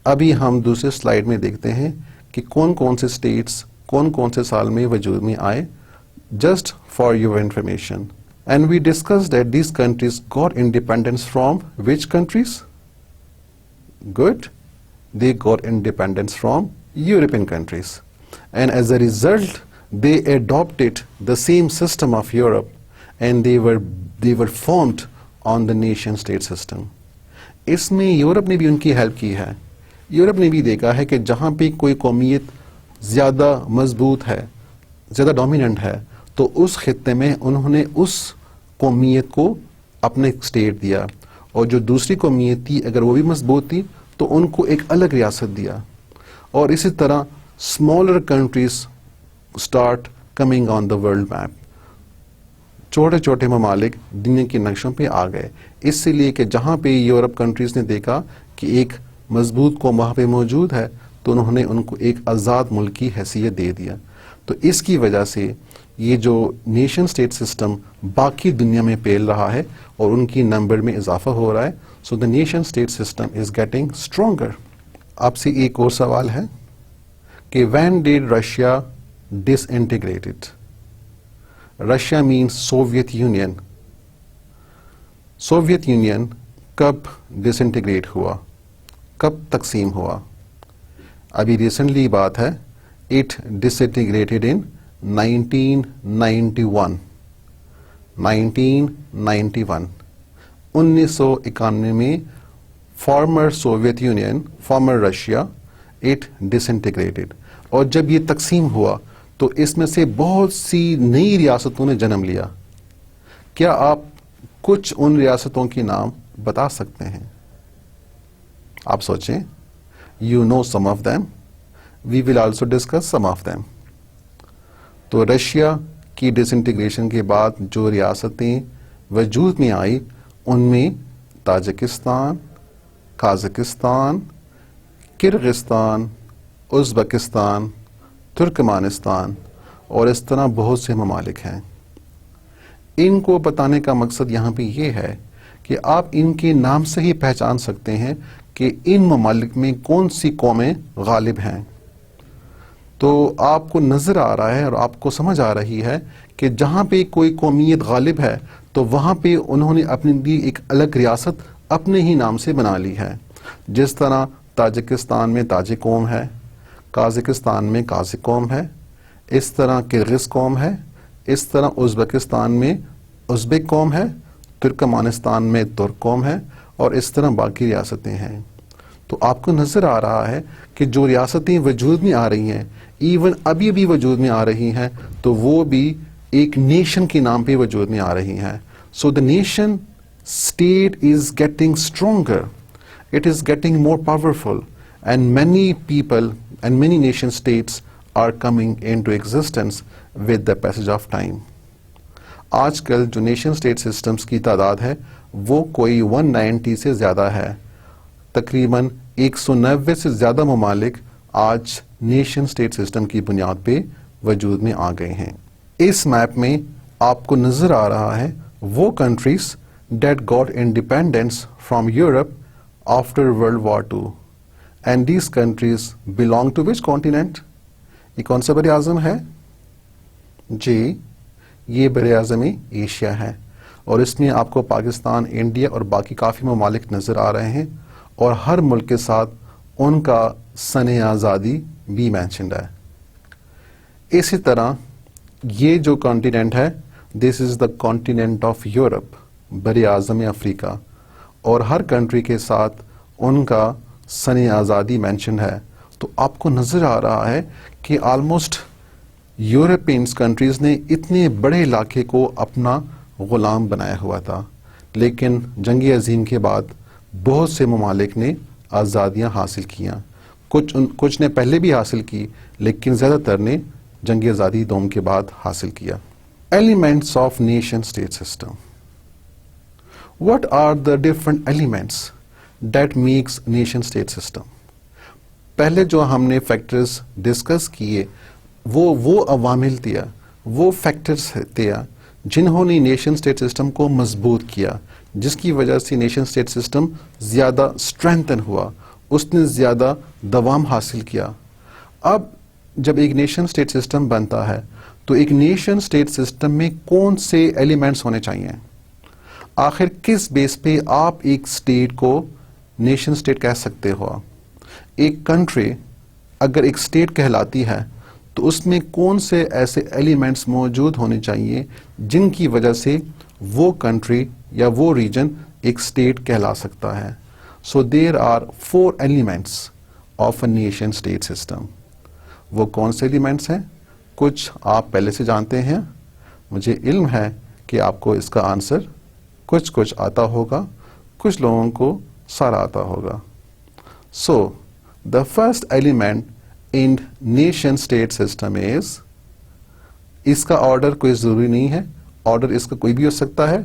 ابھی ہم دوسرے سلائیڈ میں دیکھتے ہیں کہ کون کون سے اسٹیٹس کون کون سے سال میں وجود میں آئے, just for your information. And we discuss that these countries got independence from which countries? Good, they got independence from European countries, and as a result they adopted the same system of Europe, and they were formed on the nation state system. اس میں یورپ نے بھی ان کی ہیلپ کی ہے. یورپ نے بھی دیکھا ہے کہ جہاں پہ کوئی قومیت زیادہ مضبوط ہے, زیادہ ڈومیننٹ ہے, تو اس خطے میں انہوں نے اس قومیت کو اپنے اسٹیٹ دیا, اور جو دوسری قومیت تھی اگر وہ بھی مضبوط تھی تو ان کو ایک الگ ریاست دیا. اور اسی طرح smaller countries start coming on the world map. چھوٹے چھوٹے ممالک دنیا کے نقشوں پہ آ گئے, اس لیے کہ جہاں پہ یورپ کنٹریز نے دیکھا کہ ایک مضبوط قوم وہاں پہ موجود ہے تو انہوں نے ان کو ایک آزاد ملک کی حیثیت دے دیا. تو اس کی وجہ سے یہ جو نیشن اسٹیٹ سسٹم باقی دنیا میں پھیل رہا ہے اور ان کی نمبر میں اضافہ ہو رہا ہے. So the nation state system is getting stronger. آپ سے ایک اور سوال ہے کہ when did Russia disintegrated? Russia means Soviet Union. Soviet Union کب ڈس انٹیگریٹ ہوا, کب تقسیم ہوا؟ ابھی ریسنٹلی بات ہے, اٹ ڈس انٹیگریٹڈ ان 1991. 1991 میں former Soviet Union, former Russia, it disintegrated. اور جب یہ تقسیم ہوا تو اس میں سے بہت سی نئی ریاستوں نے جنم لیا. کیا آپ کچھ ان ریاستوں کے نام بتا سکتے ہیں؟ آپ سوچیں. You know some of them, we will also discuss some of them. تو رشیا کی ڈس انٹیگریشن کے بعد جو ریاستیں وجود میں آئی ان میں Tajikistan, Kazakhstan, Kyrgyzstan, Uzbekistan, Turkmenistan اور اس طرح بہت سے ممالک ہیں. ان کو بتانے کا مقصد یہاں پہ یہ ہے کہ آپ ان کے نام سے ہی پہچان سکتے ہیں کہ ان ممالک میں کون سی قومیں غالب ہیں. تو آپ کو نظر آ رہا ہے اور آپ کو سمجھ آ رہی ہے کہ جہاں پہ کوئی قومیت غالب ہے تو وہاں پہ انہوں نے اپنے لیے ایک الگ ریاست اپنے ہی نام سے بنا لی ہے. جس طرح تاجکستان میں تاجک قوم ہے, قازقستان میں قازق قوم ہے, اس طرح کرغز قوم ہے, اس طرح ازبکستان میں ازبک قوم ہے, ترکمانستان میں ترک قوم ہے, اور اس طرح باقی ریاستیں ہیں. تو آپ کو نظر آ رہا ہے کہ جو ریاستیں وجود میں آ رہی ہیں, ایون ابھی بھی وجود میں آ رہی ہیں, تو وہ بھی ایک نیشن کے نام پہ وجود میں آ رہی ہیں. So the nation state is getting stronger, it is getting more powerful, and many people and many nation states are coming into existence with the passage of time. آج کل جو نیشن اسٹیٹ سسٹمس کی تعداد ہے وہ کوئی 190 سے زیادہ ہے. تقریباً 190 سے زیادہ ممالک آج نیشن اسٹیٹ سسٹم کی بنیاد پہ وجود میں آ گئے ہیں. اس میپ میں آپ کو نظر آ رہا ہے وہ countries that got independence from Europe after world war II, and these countries belong to which continent? یہ کون سا بر اعظم ہے؟ جی, یہ بر اعظم ایشیا ہے, اور اس میں آپ کو پاکستان, انڈیا اور باقی کافی ممالک نظر آ رہے ہیں, اور ہر ملک کے ساتھ ان کا سن آزادی بھی مینشنڈ ہے. اسی طرح یہ جو کانٹیننٹ ہے, دس از دا کانٹیننٹ آف یورپ, بر اعظم افریقہ, اور ہر کنٹری کے ساتھ ان کا سن آزادی مینشن ہے. تو آپ کو نظر آ رہا ہے کہ آلموسٹ یورپینس کنٹریز نے اتنے بڑے علاقے کو اپنا غلام بنایا ہوا تھا, لیکن جنگ عظیم کے بعد بہت سے ممالک نے آزادیاں حاصل کیاں. کچھ نے پہلے بھی حاصل کی, لیکن زیادہ تر نے جنگ آزادی دوم کے بعد حاصل کیا. Elements of nation state system. What are the different elements that makes nation state system? پہلے جو ہم نے فیکٹرز ڈسکس کیے وہ عوامل تھے, وہ فیکٹرز تھے جنہوں نے نیشن اسٹیٹ سسٹم کو مضبوط کیا, جس کی وجہ سے نیشن اسٹیٹ سسٹم زیادہ اسٹرینتھن ہوا, اس نے زیادہ دوام حاصل کیا. اب جب ایک نیشن اسٹیٹ سسٹم بنتا ہے تو ایک نیشن اسٹیٹ سسٹم میں کون سے ایلیمنٹس ہونے چاہیے؟ آخر کس بیس پہ آپ ایک اسٹیٹ کو نیشن اسٹیٹ کہہ سکتے ہو؟ ایک کنٹری اگر ایک اسٹیٹ کہلاتی ہے تو اس میں کون سے ایسے ایلیمنٹس موجود ہونے چاہیے جن کی وجہ سے وہ کنٹری یا وہ ریجن ایک اسٹیٹ کہلا سکتا ہے؟ So there are 4 elements of a nation state system. وہ کون سے ایلیمنٹس ہیں؟ کچھ آپ پہلے سے جانتے ہیں, مجھے علم ہے کہ آپ کو اس کا آنسر کچھ آتا ہوگا, کچھ لوگوں کو سارا آتا ہوگا. سو the first element in nation state system is, اس کا آرڈر کوئی ضروری نہیں ہے, آرڈر اس کا کوئی بھی ہو سکتا ہے,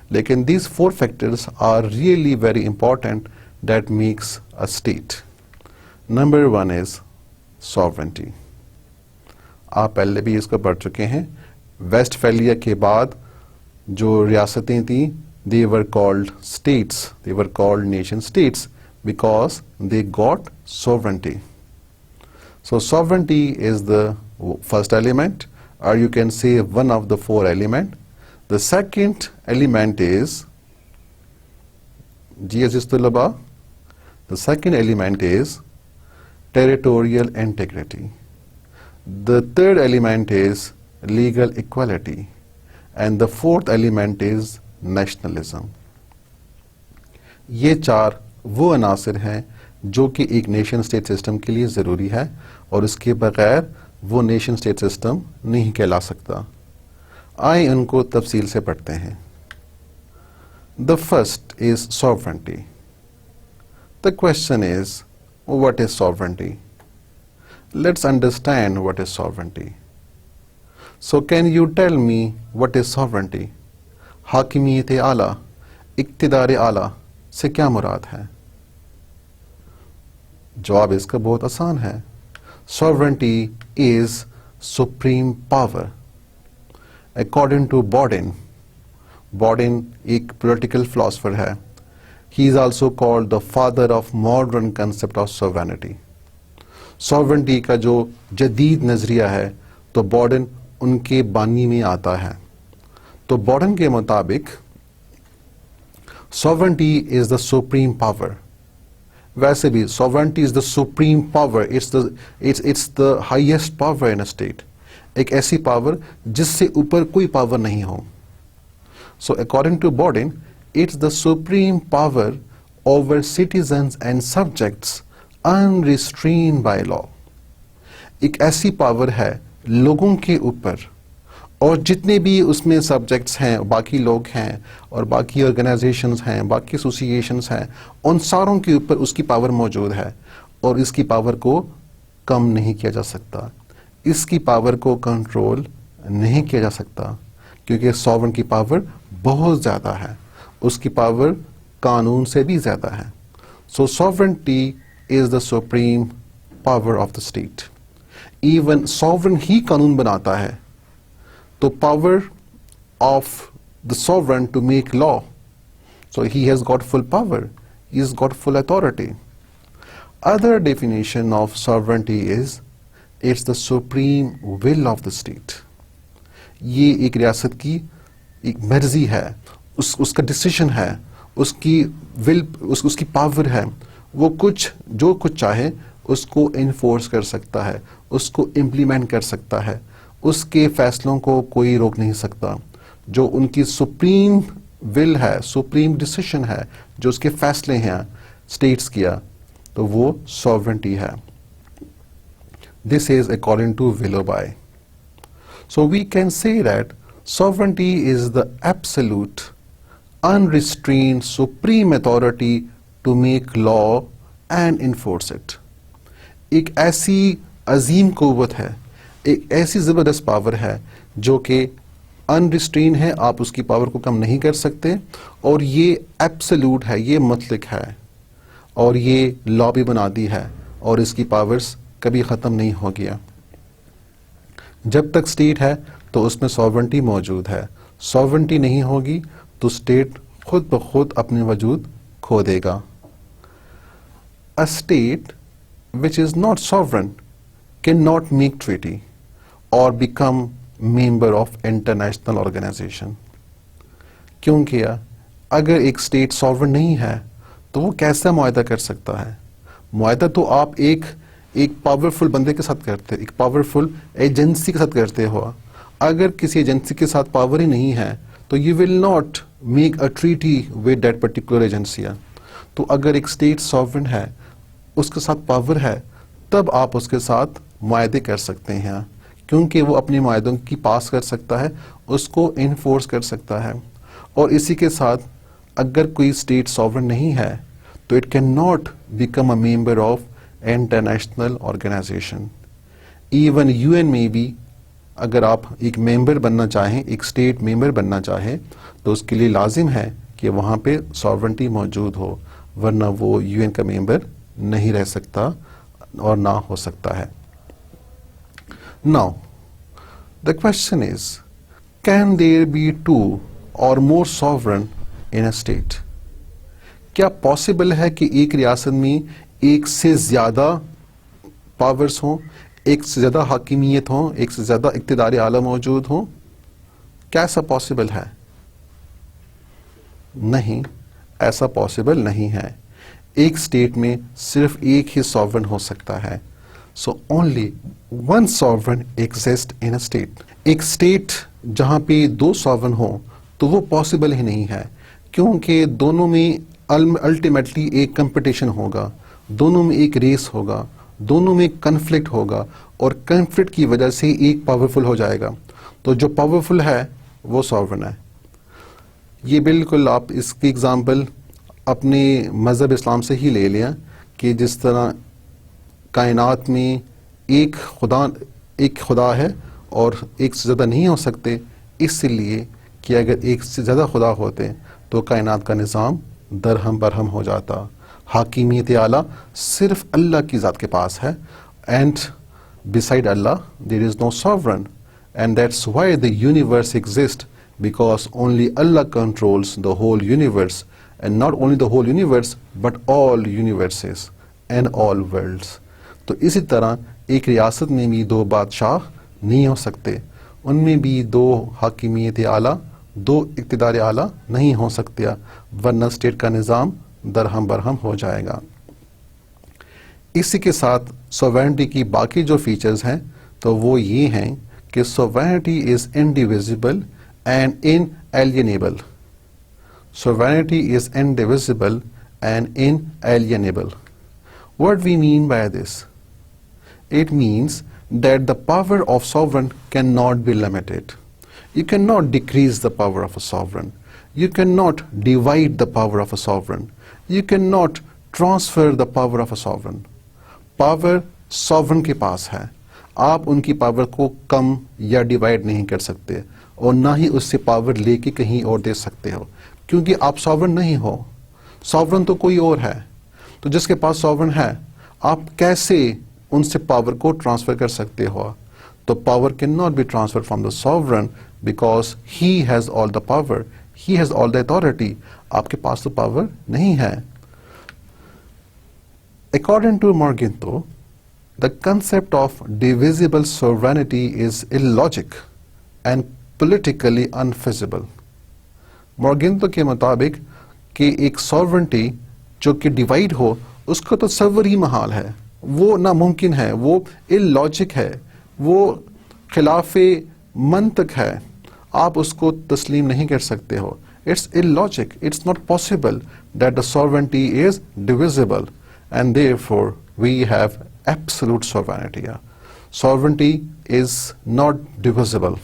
لیکن these 4 factors are really very important that makes a state. Number 1 is sovereignty. آپ پہلے بھی اس کو پڑھ چکے ہیں. ویسٹ فیلیا کے بعد جو ریاستیں تھیں they were called states, they were called nation states because they got sovereignty. So sovereignty is the first element, or you can say one of the 4 elements. The second element is, ji aziz tulaba, the second element is territorial integrity. The third element is legal equality, and the fourth element is nationalism. یہ 4 وہ عناصر ہیں جو کہ ایک نیشن اسٹیٹ سسٹم کے لیے ضروری ہے, اور اس کے بغیر وہ نیشن اسٹیٹ سسٹم نہیں کہلا سکتا. آئیں ان کو تفصیل سے پڑھتے ہیں. The first is sovereignty. The question is, what is sovereignty? Let's understand what is sovereignty. So can you tell me what is sovereignty? حاکمیت اعلیٰ, اقتدار اعلیٰ سے کیا مراد ہے؟ جواب اس کا بہت آسان ہے. Sovereignty is supreme power. According to Bodin ایک political philosopher ہے. He is also called the father of modern concept of sovereignty. Sovereignty کا جو جدید نظریہ ہے تو Bodin ان کے بانی میں آتا ہے. تو Bodin کے مطابق sovereignty is the supreme power. ویسے بھی sovereignty is the supreme power. It's the highest power in a state. ایک ایسی پاور جس سے اوپر کوئی پاور نہیں ہو. So according to Bodin, it's the supreme power over citizens and subjects unrestrained by law. ایک ایسی پاور ہے لوگوں کے اوپر, اور جتنے بھی اس میں سبجیکٹس ہیں, باقی لوگ ہیں, اور باقی آرگنائزیشنز ہیں, باقی ایسوسیشنز ہیں, ان ساروں کے اوپر اس کی پاور موجود ہے, اور اس کی پاور کو کم نہیں کیا جا سکتا, اس کی پاور کو کنٹرول نہیں کیا جا سکتا, کیونکہ سوورن کی پاور بہت زیادہ ہے, اس کی پاور قانون سے بھی زیادہ ہے. So sovereignty is the supreme power of the state. Even sovereign ہی قانون بناتا ہے, تو power of the sovereign to make law, so he has got full power, he has got full authority. Other definition of sovereignty is it's the supreme will of the state. یہ ایک ریاست کی ایک مرضی ہے, اس کا ڈیسیشن ہے, اس کی ول, اس کی پاور ہے, وہ جو کچھ چاہے اس کو انفورس کر سکتا ہے, اس کو امپلیمنٹ کر سکتا ہے, اس کے فیصلوں کو کوئی روک نہیں سکتا. جو ان کی سپریم ول ہے, سپریم ڈیسیشن ہے, جو اس کے فیصلے ہیں اسٹیٹس کیا, تو وہ سوورنٹی ہے. This is according to Willoughby. So we can say that sovereignty is the absolute, unrestrained, supreme authority to make law and enforce it. ایک ایسی عظیم قوت ہے, ایک ایسی زبردست پاور ہے جو کہ انریسٹرین ہے, آپ اس کی پاور کو کم نہیں کر سکتے, اور یہ ایبسلوٹ ہے, یہ مطلق ہے, اور یہ لا بھی بنا دی ہے, اور اس کی پاورز کبھی ختم نہیں ہو گیا. جب تک اسٹیٹ ہے تو اس میں سوورنٹی موجود ہے. ساورنٹی نہیں ہوگی تو اسٹیٹ خود بخود اپنے وجود کھو دے گا. A state which is not sovereign cannot make treaty or become member of international organization. کیونکہ اگر ایک اسٹیٹ ساورن نہیں ہے تو وہ کیسا معاہدہ کر سکتا ہے؟ معاہدہ تو آپ ایک پاورفل بندے کے ساتھ کرتے، ایک پاورفل ایجنسی کے ساتھ کرتے ہو. اگر کسی ایجنسی کے ساتھ پاور ہی نہیں ہے تو you will not make a treaty with that particular agency. تو اگر ایک اسٹیٹ ساورن ہے، اس کے ساتھ پاور ہے، تب آپ اس کے ساتھ معاہدے کر سکتے ہیں، کیونکہ وہ اپنے معاہدوں کی پاس کر سکتا ہے، اس کو انفورس کر سکتا ہے. اور اسی کے ساتھ اگر کوئی اسٹیٹ ساورن نہیں ہے تو it can not become a member of international organisation. Even U N میں بھی اگر آپ ایک ممبر بننا چاہیں، ایک اسٹیٹ ممبر بننا چاہیں، تو اس کے لیے لازم ہے کہ وہاں پہ ساورنٹی موجود ہو، ورنہ وہ یو این کا ممبر نہیں رہ سکتا اور نہ ہو سکتا ہے. Now, the question is, can there be two or more sovereign in a state? کیا پاسبل ہے کہ ایک ریاست میں ایک سے زیادہ پاورز ہوں، ایک سے زیادہ حاکمیت ہوں، ایک سے زیادہ اقتدار اعلیٰ موجود ہوں؟ کیا ایسا پاسبل ہے؟ نہیں، ایسا پاسبل نہیں ہے. ایک اسٹیٹ میں صرف ایک ہی ساورن ہو سکتا ہے. So only one sovereign exist in a state. ایک اسٹیٹ جہاں پہ دو ساورن ہوں تو وہ پاسبل ہی نہیں ہے، کیونکہ دونوں میں الٹیمیٹلی ایک کمپٹیشن ہوگا، دونوں میں ایک ریس ہوگا، دونوں میں کنفلکٹ ہوگا، اور کنفلکٹ کی وجہ سے ایک پاورفل ہو جائے گا. تو جو پاورفل ہے وہ ساورن ہے. یہ بالکل آپ اس کی اگزامپل اپنے مذہب اسلام سے ہی لے لیا کہ جس طرح کائنات میں ایک خدا ہے اور ایک سے زیادہ نہیں ہو سکتے، اس لیے کہ اگر ایک سے زیادہ خدا ہوتے تو کائنات کا نظام درہم برہم ہو جاتا. حاکمیت اعلیٰ صرف اللہ کی ذات کے پاس ہے، and beside Allah there is no sovereign, and that's why the universe exists, because only Allah controls the whole universe, and not only the whole universe but all universes and all worlds. تو اسی طرح ایک ریاست میں بھی دو بادشاہ نہیں ہو سکتے، ان میں بھی دو حاکمیت اعلیٰ، دو اقتدار اعلیٰ نہیں ہو سکتے، ورنہ اسٹیٹ کا نظام درہم برہم ہو جائے گا. اسی کے ساتھ سوورنٹی کی باقی جو فیچرز ہیں تو وہ یہ ہیں کہ sovereignty is indivisible and inalienable. Sovereignty is indivisible and inalienable. What we mean by this? It means that the power of sovereign cannot be limited. You cannot decrease the power of a sovereign. You cannot divide the power of a sovereign. You cannot transfer the power of a sovereign. Power sovereign کے پاس ہے، آپ ان کی پاور کو کم یا ڈیوائڈ نہیں کر سکتے، اور نہ ہی اس سے پاور لے کے کہیں اور دے سکتے ہو، کیونکہ آپ ساورن نہیں ہو. ساورن تو کوئی اور ہے. تو جس کے پاس ساورن ہے، آپ کیسے ان سے پاور کو ٹرانسفر کر سکتے ہو؟ تو power can not be transfer from the sovereign because he has all the power, he has all the authority. آپ کے پاس تو پاور نہیں ہے. According to Morgenthau, the concept of divisible sovereignty is illogic and politically unfeasible. Morgenthau کے مطابق کہ ایک sovereignty جو کہ ڈیوائڈ ہو، اس کا تو تصور ہی محال ہے، وہ ناممکن ہے، وہ illogic ہے، وہ خلاف منطق ہے، آپ اس کو تسلیم نہیں کر سکتے ہو. It's illogic, it's not possible that the sovereignty is divisible. And therefore we have absolute sovereignty. Sovereignty is not divisible.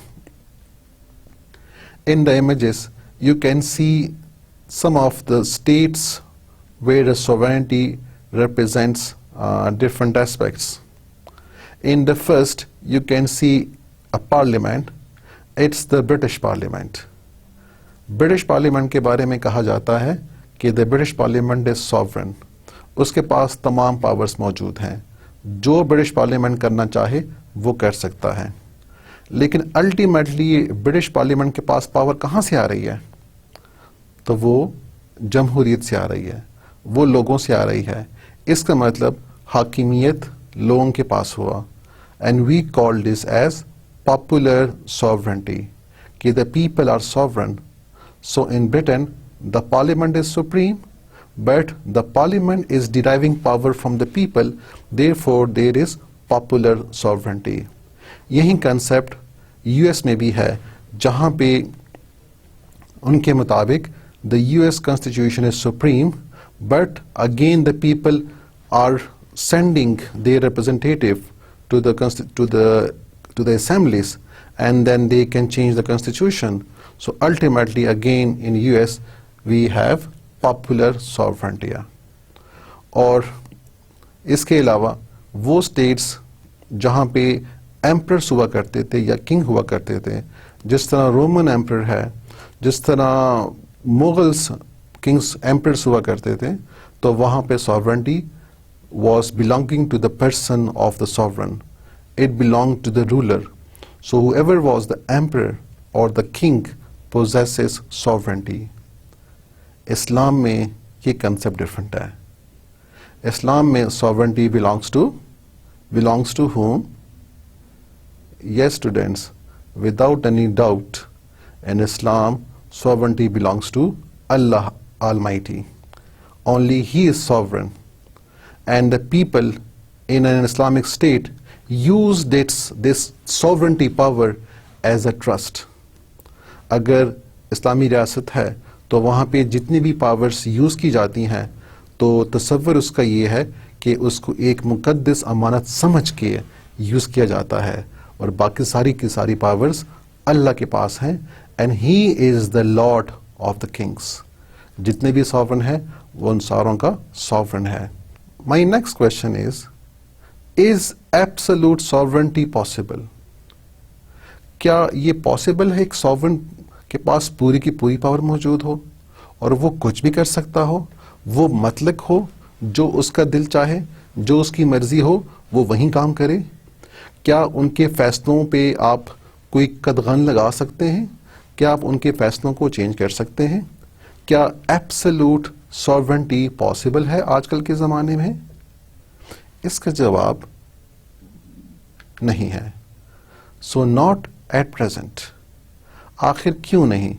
In the images you can see some of the states where the sovereignty represents different aspects. In the first you can see a parliament. It's the British Parliament. British Parliament کے بارے میں کہا جاتا ہے کہ the British Parliament is sovereign. اس کے پاس تمام پاورز موجود ہیں، جو برٹش پارلیمنٹ کرنا چاہے وہ کر سکتا ہے. لیکن الٹیمیٹلی برٹش پارلیمنٹ کے پاس پاور کہاں سے آ رہی ہے؟ تو وہ جمہوریت سے آ رہی ہے، وہ لوگوں سے آ رہی ہے. اس کا مطلب حاکمیت لوگوں کے پاس ہوا. And we call this as popular sovereignty کہ the people are sovereign. So in Britain the parliament is supreme but the parliament is deriving power from the people, therefore there is popular sovereignty. یہی کنسپٹ یو ایس میں بھی ہے، جہاں پہ ان کے مطابق the US Constitution is supreme, but again the people are sending their representative to the assemblies, and then they can change the constitution. So ultimately again in US we have popular sovereignty. اور اس کے علاوہ وہ اسٹیٹس جہاں پہ ایمپررس ہوا کرتے تھے یا کنگ ہوا کرتے تھے، جس طرح رومن ایمپرر ہے، جس طرح مغلس کنگس ایمپررس ہوا کرتے تھے، تو وہاں پہ sovereignty was belonging to the person of the sovereign. It belong to the ruler. So whoever was the emperor or the king possesses sovereignty. اسلام میں یہ کنسپٹ ڈفرنٹ ہے. اسلام میں sovereignty belongs to whom? Yes, students, without any doubt, in Islam, sovereignty belongs to Allah Almighty. Only He is sovereign. And the people in an Islamic state use this sovereignty power as a trust. اگر اسلامی ریاست ہے تو وہاں پہ جتنی بھی پاورز یوز کی جاتی ہیں تو تصور اس کا یہ ہے کہ اس کو ایک مقدس امانت سمجھ کے یوز کیا جاتا ہے، اور باقی ساری کی ساری پاورز اللہ کے پاس ہیں. And he is the lord of the kings. جتنے بھی ساورن ہیں وہ ان ساروں کا ساورن ہے. My next question is absolute sovereignty possible? کیا یہ پاسبل ہے ایک ساورن کے پاس پوری کی پوری پاور موجود ہو اور وہ کچھ بھی کر سکتا ہو، وہ مطلق ہو، جو اس کا دل چاہے، جو اس کی مرضی ہو وہ وہیں کام کرے؟ کیا ان کے فیصلوں پہ آپ کوئی قدغن لگا سکتے ہیں؟ کیا آپ ان کے فیصلوں کو چینج کر سکتے ہیں؟ کیا ایبسولوٹ ساورنٹی پاسبل ہے آج کل کے زمانے میں؟ اس کا جواب نہیں ہے. So not at present. آخر کیوں نہیں؟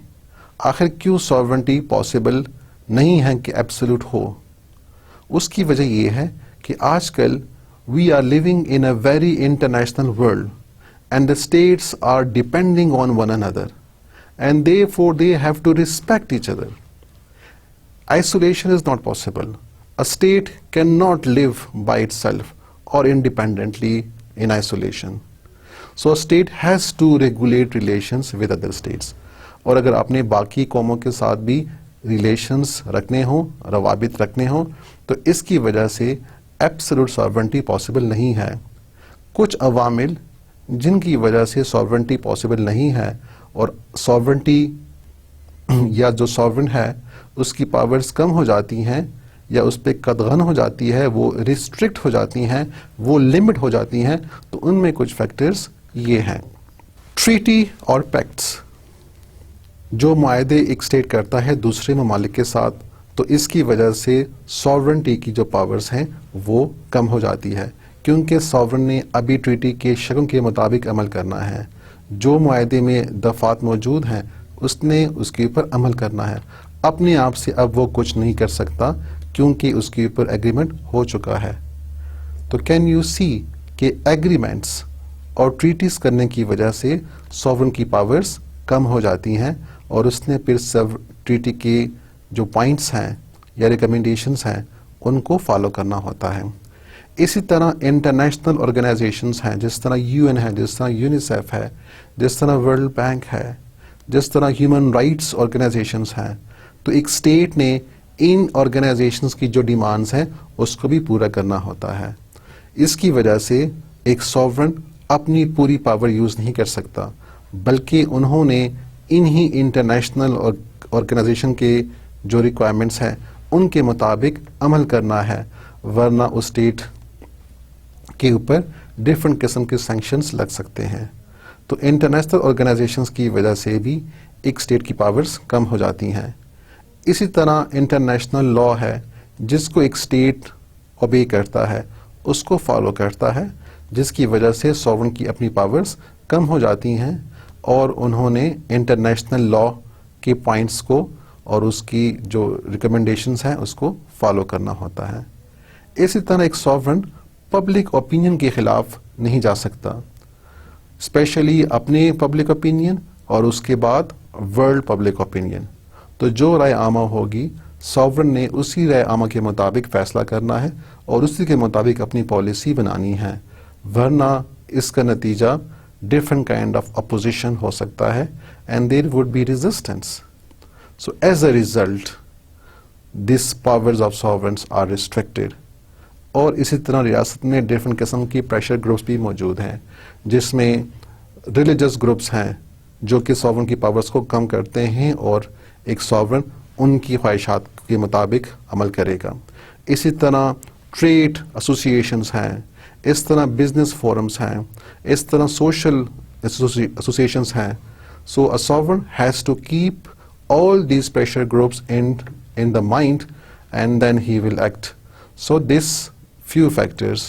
آخر کیوں ساورنٹی پاسبل نہیں ہے کہ ایبسولوٹ ہو؟ اس کی وجہ یہ ہے کہ آج کل we are living in a very international world and the states are depending on one another and therefore they have to respect each other. Isolation is not possible. A state cannot live by itself or independently in isolation. So a state has to regulate relations with other states. اور اگر آپ نے باقی قوموں کے ساتھ بھی ریلیشنز رکھنے ہوں، روابط رکھنے ہوں، تو اس کی وجہ سے ایبسولوٹ ساورنٹی پاسبل نہیں ہے. کچھ عوامل جن کی وجہ سے ساورنٹی پاسبل نہیں ہے، اور ساورنٹی یا جو ساورن ہے اس کی پاورز کم ہو جاتی ہیں یا اس پہ قدغن ہو جاتی ہے، وہ ریسٹرکٹ ہو جاتی ہیں، وہ لمٹ ہو جاتی ہیں، تو ان میں کچھ فیکٹرز یہ ہیں. ٹریٹی اور پیکٹس، جو معاہدے ایک اسٹیٹ کرتا ہے دوسرے ممالک کے ساتھ، تو اس کی وجہ سے ساورنٹی کی جو پاورز ہیں وہ کم ہو جاتی ہے، کیونکہ ساورن نے ابھی ٹریٹی کے شرطوں کے مطابق عمل کرنا ہے. جو معاہدے میں دفعات موجود ہیں اس نے اس کے اوپر عمل کرنا ہے. اپنے آپ سے اب وہ کچھ نہیں کر سکتا کیونکہ اس کے اوپر ایگریمنٹ ہو چکا ہے. تو کین یو سی کہ ایگریمنٹس اور ٹریٹیز کرنے کی وجہ سے ساورن کی پاورز کم ہو جاتی ہیں، اور اس نے پھر ٹریٹی کے جو پوائنٹس ہیں یا ریکمنڈیشنز ہیں ان کو فالو کرنا ہوتا ہے. اسی طرح انٹرنیشنل آرگنائزیشنز ہیں، جس طرح یو این ہے، جس طرح یونیسیف ہے، جس طرح ورلڈ بینک ہے، جس طرح ہیومن رائٹس آرگنائزیشنز ہیں. تو ایک اسٹیٹ نے ان آرگنائزیشنز کی جو ڈیمانڈز ہیں اس کو بھی پورا کرنا ہوتا ہے. اس کی وجہ سے ایک ساورن اپنی پوری پاور یوز نہیں کر سکتا، بلکہ انہوں نے انہی انٹرنیشنل آرگنائزیشن کے جو ریکوائرمنٹس ہیں ان کے مطابق عمل کرنا ہے، ورنہ اس اسٹیٹ کے اوپر ڈفرینٹ قسم کے سینکشنز لگ سکتے ہیں. تو انٹرنیشنل آرگنائزیشنز کی وجہ سے بھی ایک اسٹیٹ کی پاورز کم ہو جاتی ہیں. اسی طرح انٹرنیشنل لا ہے جس کو ایک اسٹیٹ اوبے کرتا ہے, اس کو فالو کرتا ہے, جس کی وجہ سے سوورن کی اپنی پاورز کم ہو جاتی ہیں اور انہوں نے انٹرنیشنل لا کے پوائنٹس کو اور اس کی جو ریکمنڈیشنز ہیں اس کو فالو کرنا ہوتا ہے. اسی طرح ایک سوورن پبلک اوپینین کے خلاف نہیں جا سکتا, اسپیشلی اپنے پبلک اوپینین اور اس کے بعد ورلڈ پبلک اوپینین. تو جو رائے عامہ ہوگی سوورن نے اسی رائے عامہ کے مطابق فیصلہ کرنا ہے اور اسی کے مطابق اپنی پالیسی بنانی ہے, ورنہ اس کا نتیجہ ڈفرنٹ کائنڈ آف اپوزیشن ہو سکتا ہے and there would be resistance. So as a result this powers of sovereigns are restricted. اور اسی طرح ریاست میں ڈفرنٹ قسم کی پریشر گروپس بھی موجود ہیں, جس میں ریلیجس گروپس ہیں جو کہ سوورن کی پاورز کو کم کرتے ہیں اور ایک سوورن ان کی خواہشات کے مطابق عمل کرے گا. اسی طرح ٹریڈ ایسوسیشنز ہیں, اس طرح بزنس فورمز ہیں, اس طرح سوشل ایسوسیشنز ہیں. سو a sovereign has to keep all these pressure groups in the mind and then he will act. So this few factors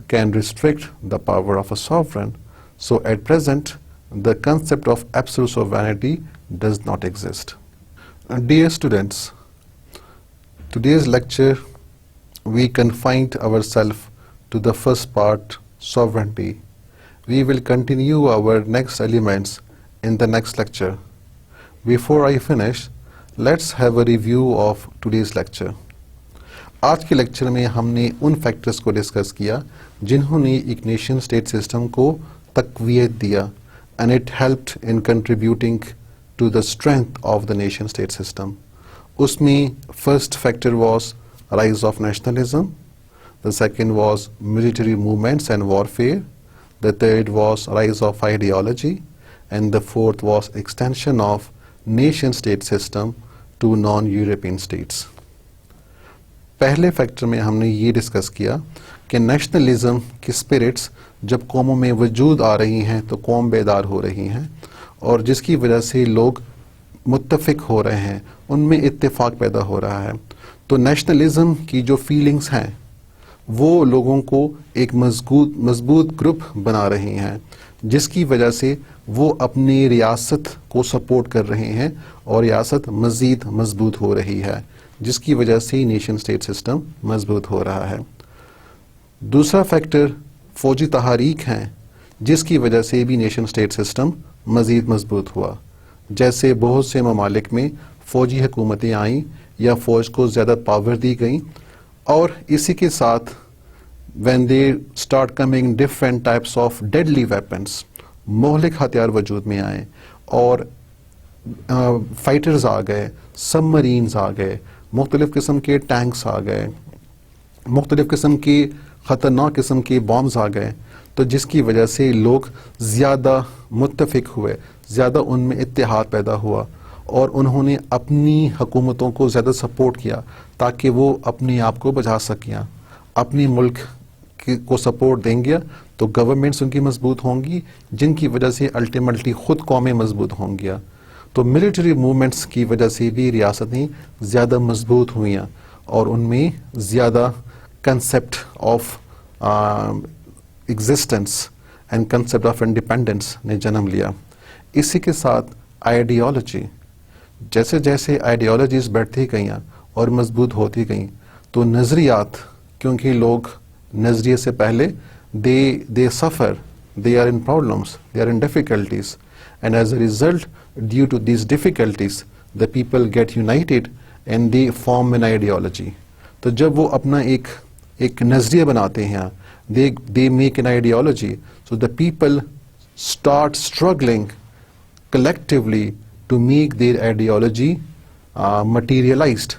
can restrict the power of a sovereign. So at present the concept of absolute sovereignty does not exist. Dear students, today's lecture we confined ourselves to the first part, sovereignty. We will continue our next elements in the next lecture. Before I finish, let's have a review of today's lecture. آج کے لیکچر میں ہم نے ان فیکٹرز کو ڈسکس کیا جنہوں نے ایک نیشن اسٹیٹ سسٹم کو تقویت دیا and it helped in contributing to the strength of the nation state system. اس میں first factor was rise of nationalism, the second was military movements and warfare, the third was rise of ideology, and the fourth was extension of nation state system to non European states. پہلے فیکٹر میں ہم نے یہ ڈسکس کیا کہ نیشنلزم کی اسپرٹس جب قوموں میں وجود آ رہی ہیں تو قوم بیدار ہو رہی ہیں اور جس کی وجہ سے لوگ متفق ہو رہے ہیں, ان میں اتفاق پیدا ہو رہا ہے. تو نیشنلزم کی جو فیلنگز ہیں وہ لوگوں کو ایک مضبوط گروپ بنا رہی ہیں, جس کی وجہ سے وہ اپنی ریاست کو سپورٹ کر رہے ہیں اور ریاست مزید مضبوط ہو رہی ہے, جس کی وجہ سے نیشن اسٹیٹ سسٹم مضبوط ہو رہا ہے. دوسرا فیکٹر فوجی تحریک ہیں جس کی وجہ سے بھی نیشن اسٹیٹ سسٹم مزید مضبوط ہوا. جیسے بہت سے ممالک میں فوجی حکومتیں آئیں یا فوج کو زیادہ پاور دی گئیں, اور اسی کے ساتھ when they start coming different types of deadly weapons, مہلک ہتھیار وجود میں آئے اور فائٹرز آ گئے, سب مرینز آ گئے, مختلف قسم کے ٹینکس آ گئے, مختلف قسم کے خطرناک قسم کے بامز آ گئے, تو جس کی وجہ سے لوگ زیادہ متفق ہوئے, زیادہ ان میں اتحاد پیدا ہوا اور انہوں نے اپنی حکومتوں کو زیادہ سپورٹ کیا تاکہ وہ اپنے آپ کو بچا سکیں. اپنی ملک کو سپورٹ دیں گے تو گورنمنٹس ان کی مضبوط ہوں گی, جن کی وجہ سے الٹیمیٹلی خود قومیں مضبوط ہوں گی. تو ملٹری موومنٹس کی وجہ سے بھی ریاستیں زیادہ مضبوط ہوئیں اور ان میں زیادہ concept of existence and concept of independence نے جنم لیا. اسی کے ساتھ آئیڈیالوجی, جیسے جیسے آئیڈیالوجیز بڑھتی گئیں اور مضبوط ہوتی گئیں تو نظریات, کیونکہ لوگ نظریے سے پہلے they suffer, they are in problems, they are in difficulties, and as a result, due to these difficulties, the people get united and they form an ideology. تو جب وہ اپنا ایک نظریہ بناتے ہیں, they make an ideology, so the people start struggling collectively to make their ideology materialized.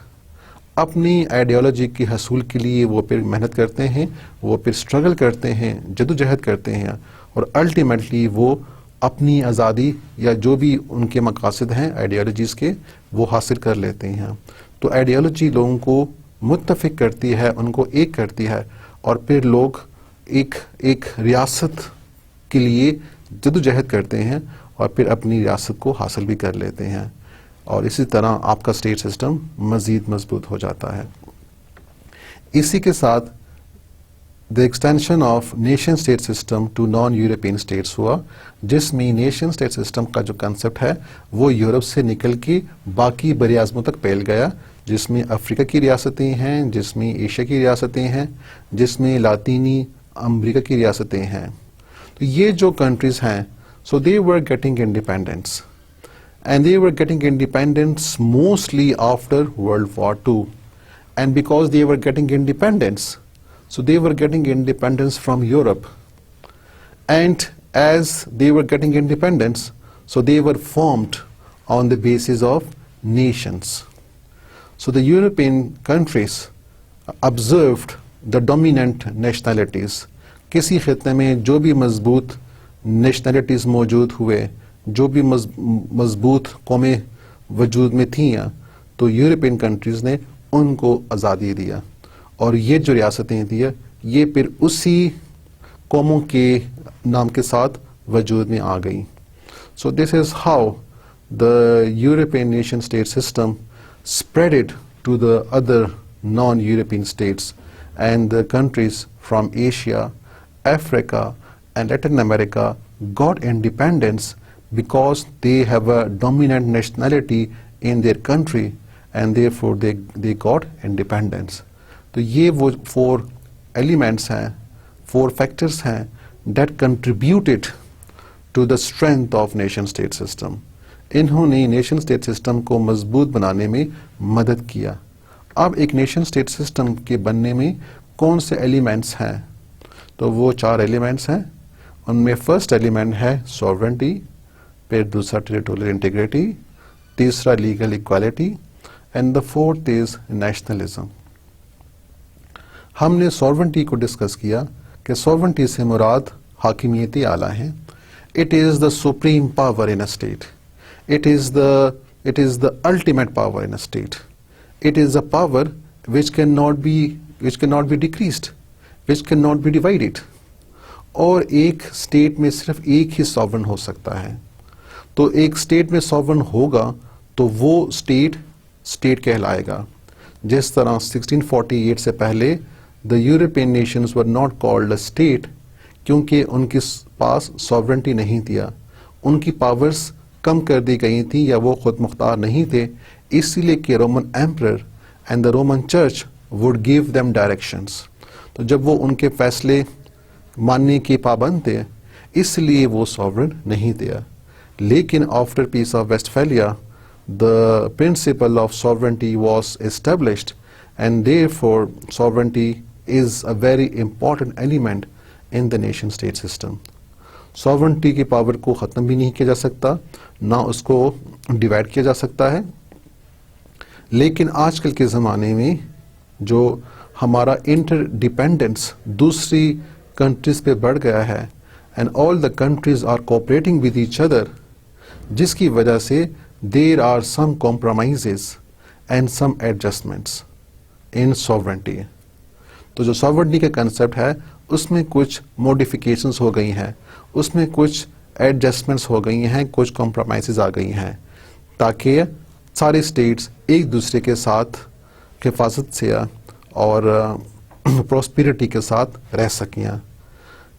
اپنی آئیڈیالوجی کے حصول کے لیے وہ پھر محنت کرتے ہیں, وہ پھر اسٹرگل کرتے ہیں, جدوجہد کرتے ہیں, اور الٹیمیٹلی وہ اپنی آزادی یا جو بھی ان کے مقاصد ہیں آئیڈیالوجیز کے وہ حاصل کر لیتے ہیں. تو آئیڈیالوجی لوگوں کو متفق کرتی ہے, ان کو ایک کرتی ہے, اور پھر لوگ ایک ریاست کے لیے جدوجہد کرتے ہیں اور پھر اپنی ریاست کو حاصل بھی کر لیتے ہیں، اور اسی طرح آپ کا اسٹیٹ سسٹم مزید مضبوط ہو جاتا ہے. اسی کے ساتھ the extension of nation state system to non-European states ہوا، جس میں نیشن اسٹیٹ سسٹم کا جو کنسپٹ ہے وہ یورپ سے نکل کے باقی بر اعظموں تک پھیل گیا، جس میں افریقہ کی ریاستیں ہیں، جس میں ایشیا کی ریاستیں ہیں، جس میں لاطینی امریکہ کی ریاستیں ہیں. تو یہ جو کنٹریز ہیں، so they were getting independence, and they were getting independence mostly after World War II. And because they were getting independence, so they were getting independence from Europe. And as they were getting independence, so they were formed on the basis of nations. So the European countries observed the dominant nationalities. کسی خطے میں جو بھی مضبوط نیشنلٹیز موجود ہوئے، جو بھی مضبوط قومیں وجود میں تھیں، تو یورپین کنٹریز نے ان کو آزادی دیا، اور یہ جو ریاستیں دیا یہ پھر اسی قوموں کے نام کے ساتھ وجود میں آ گئیں. So this is how the European nation state system spreaded to the other non-European states, and the countries from Asia, Africa and Latin America got independence because they have a dominant nationality in their country, and therefore they got independence. تو یہ وہ 4 elements ہیں، 4 factors ہیں that contributed to the strength of nation state system. انہوں نے نیشن اسٹیٹ سسٹم کو مضبوط بنانے میں مدد کیا. اب ایک نیشن اسٹیٹ سسٹم کے بننے میں کون سے ایلیمنٹس ہیں؟ تو وہ 4 ایلیمنٹس ہیں. ان میں فرسٹ ایلیمنٹ ہے ساورنٹی، پھر دوسرا ٹیریٹوریل انٹیگریٹی، تیسرا legal equality, and the 4th is nationalism. ہم نے ساورنٹی کو ڈسکس کیا کہ ساورنٹی سے مراد حاکمیت اعلیٰ ہیں. It is the supreme power in a state. It is the ultimate power in a state. It is a power which cannot be decreased, which cannot be divided. اور ایک اسٹیٹ میں صرف ایک ہی ساورن ہو سکتا ہے. تو ایک اسٹیٹ میں ساورن ہوگا تو وہ اسٹیٹ کہلائے گا. جس طرح 1648 سے پہلے the European nations were not called a state کیونکہ ان کے پاس ساورنٹی نہیں دیا، ان کی پاورز کم کر دی گئی تھیں یا وہ خود مختار نہیں تھے، اسی لیے کہ Roman emperor and the Roman church would give them directions. تو جب وہ ان کے فیصلے ماننے کے پابند تھے اس لیے وہ ساورن نہیں تھے. لیکن after peace of Westphalia the principle of sovereignty was established, and therefore sovereignty is a very important element in the nation state system. Sovereignty کی پاور کو ختم بھی نہیں کیا جا سکتا، نہ اس کو ڈیوائڈ کیا جا سکتا ہے. لیکن آج کل کے زمانے میں جو ہمارا انٹر ڈیپینڈنس دوسری کنٹریز پہ بڑھ گیا ہے، and all the countries are cooperating with each other, جس کی وجہ سے there are some compromises and some adjustments in sovereignty. تو جو ساورنٹی کا کنسیپٹ ہے اس میں کچھ موڈیفیکیشنز ہو گئی ہیں، اس میں کچھ ایڈجسٹمنٹس ہو گئی ہیں، کچھ کمپرومائزز آ گئی ہیں، تاکہ سارے اسٹیٹس ایک دوسرے کے ساتھ حفاظت سے اور پراسپیرٹی کے ساتھ رہ سکیں.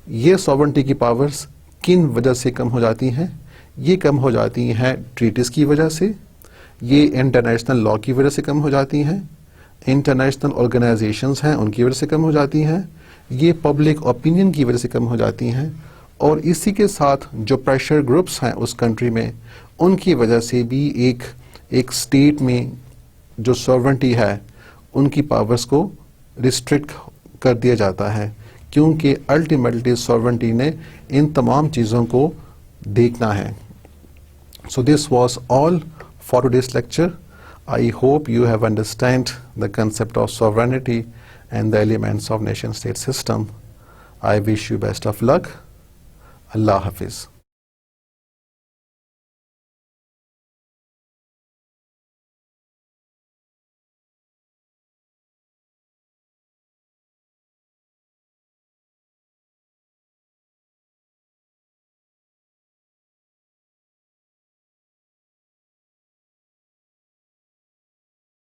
یہ ساورنٹی کی پاورز کن وجہ سے کم ہو جاتی ہیں؟ یہ کم ہو جاتی ہیں ٹریٹیز کی وجہ سے، یہ انٹرنیشنل لاء کی وجہ سے کم ہو جاتی ہیں، انٹرنیشنل آرگنائزیشنز ہیں ان کی وجہ سے کم ہو جاتی ہیں، یہ پبلک اوپینین کی وجہ سے کم ہو جاتی ہیں، اور اسی کے ساتھ جو پریشر گروپس ہیں اس کنٹری میں ان کی وجہ سے بھی ایک اسٹیٹ میں جو ساورنٹی ہے ان کی پاورز کو ریسٹرکٹ کر دیا جاتا ہے، کیونکہ الٹیمیٹلی ساورنٹی نے ان تمام چیزوں کو دیکھنا ہے. So this was all for today's lecture. I hope you have understand the concept of sovereignty and the elements of nation state system. I wish you best of luck. Allah Hafiz.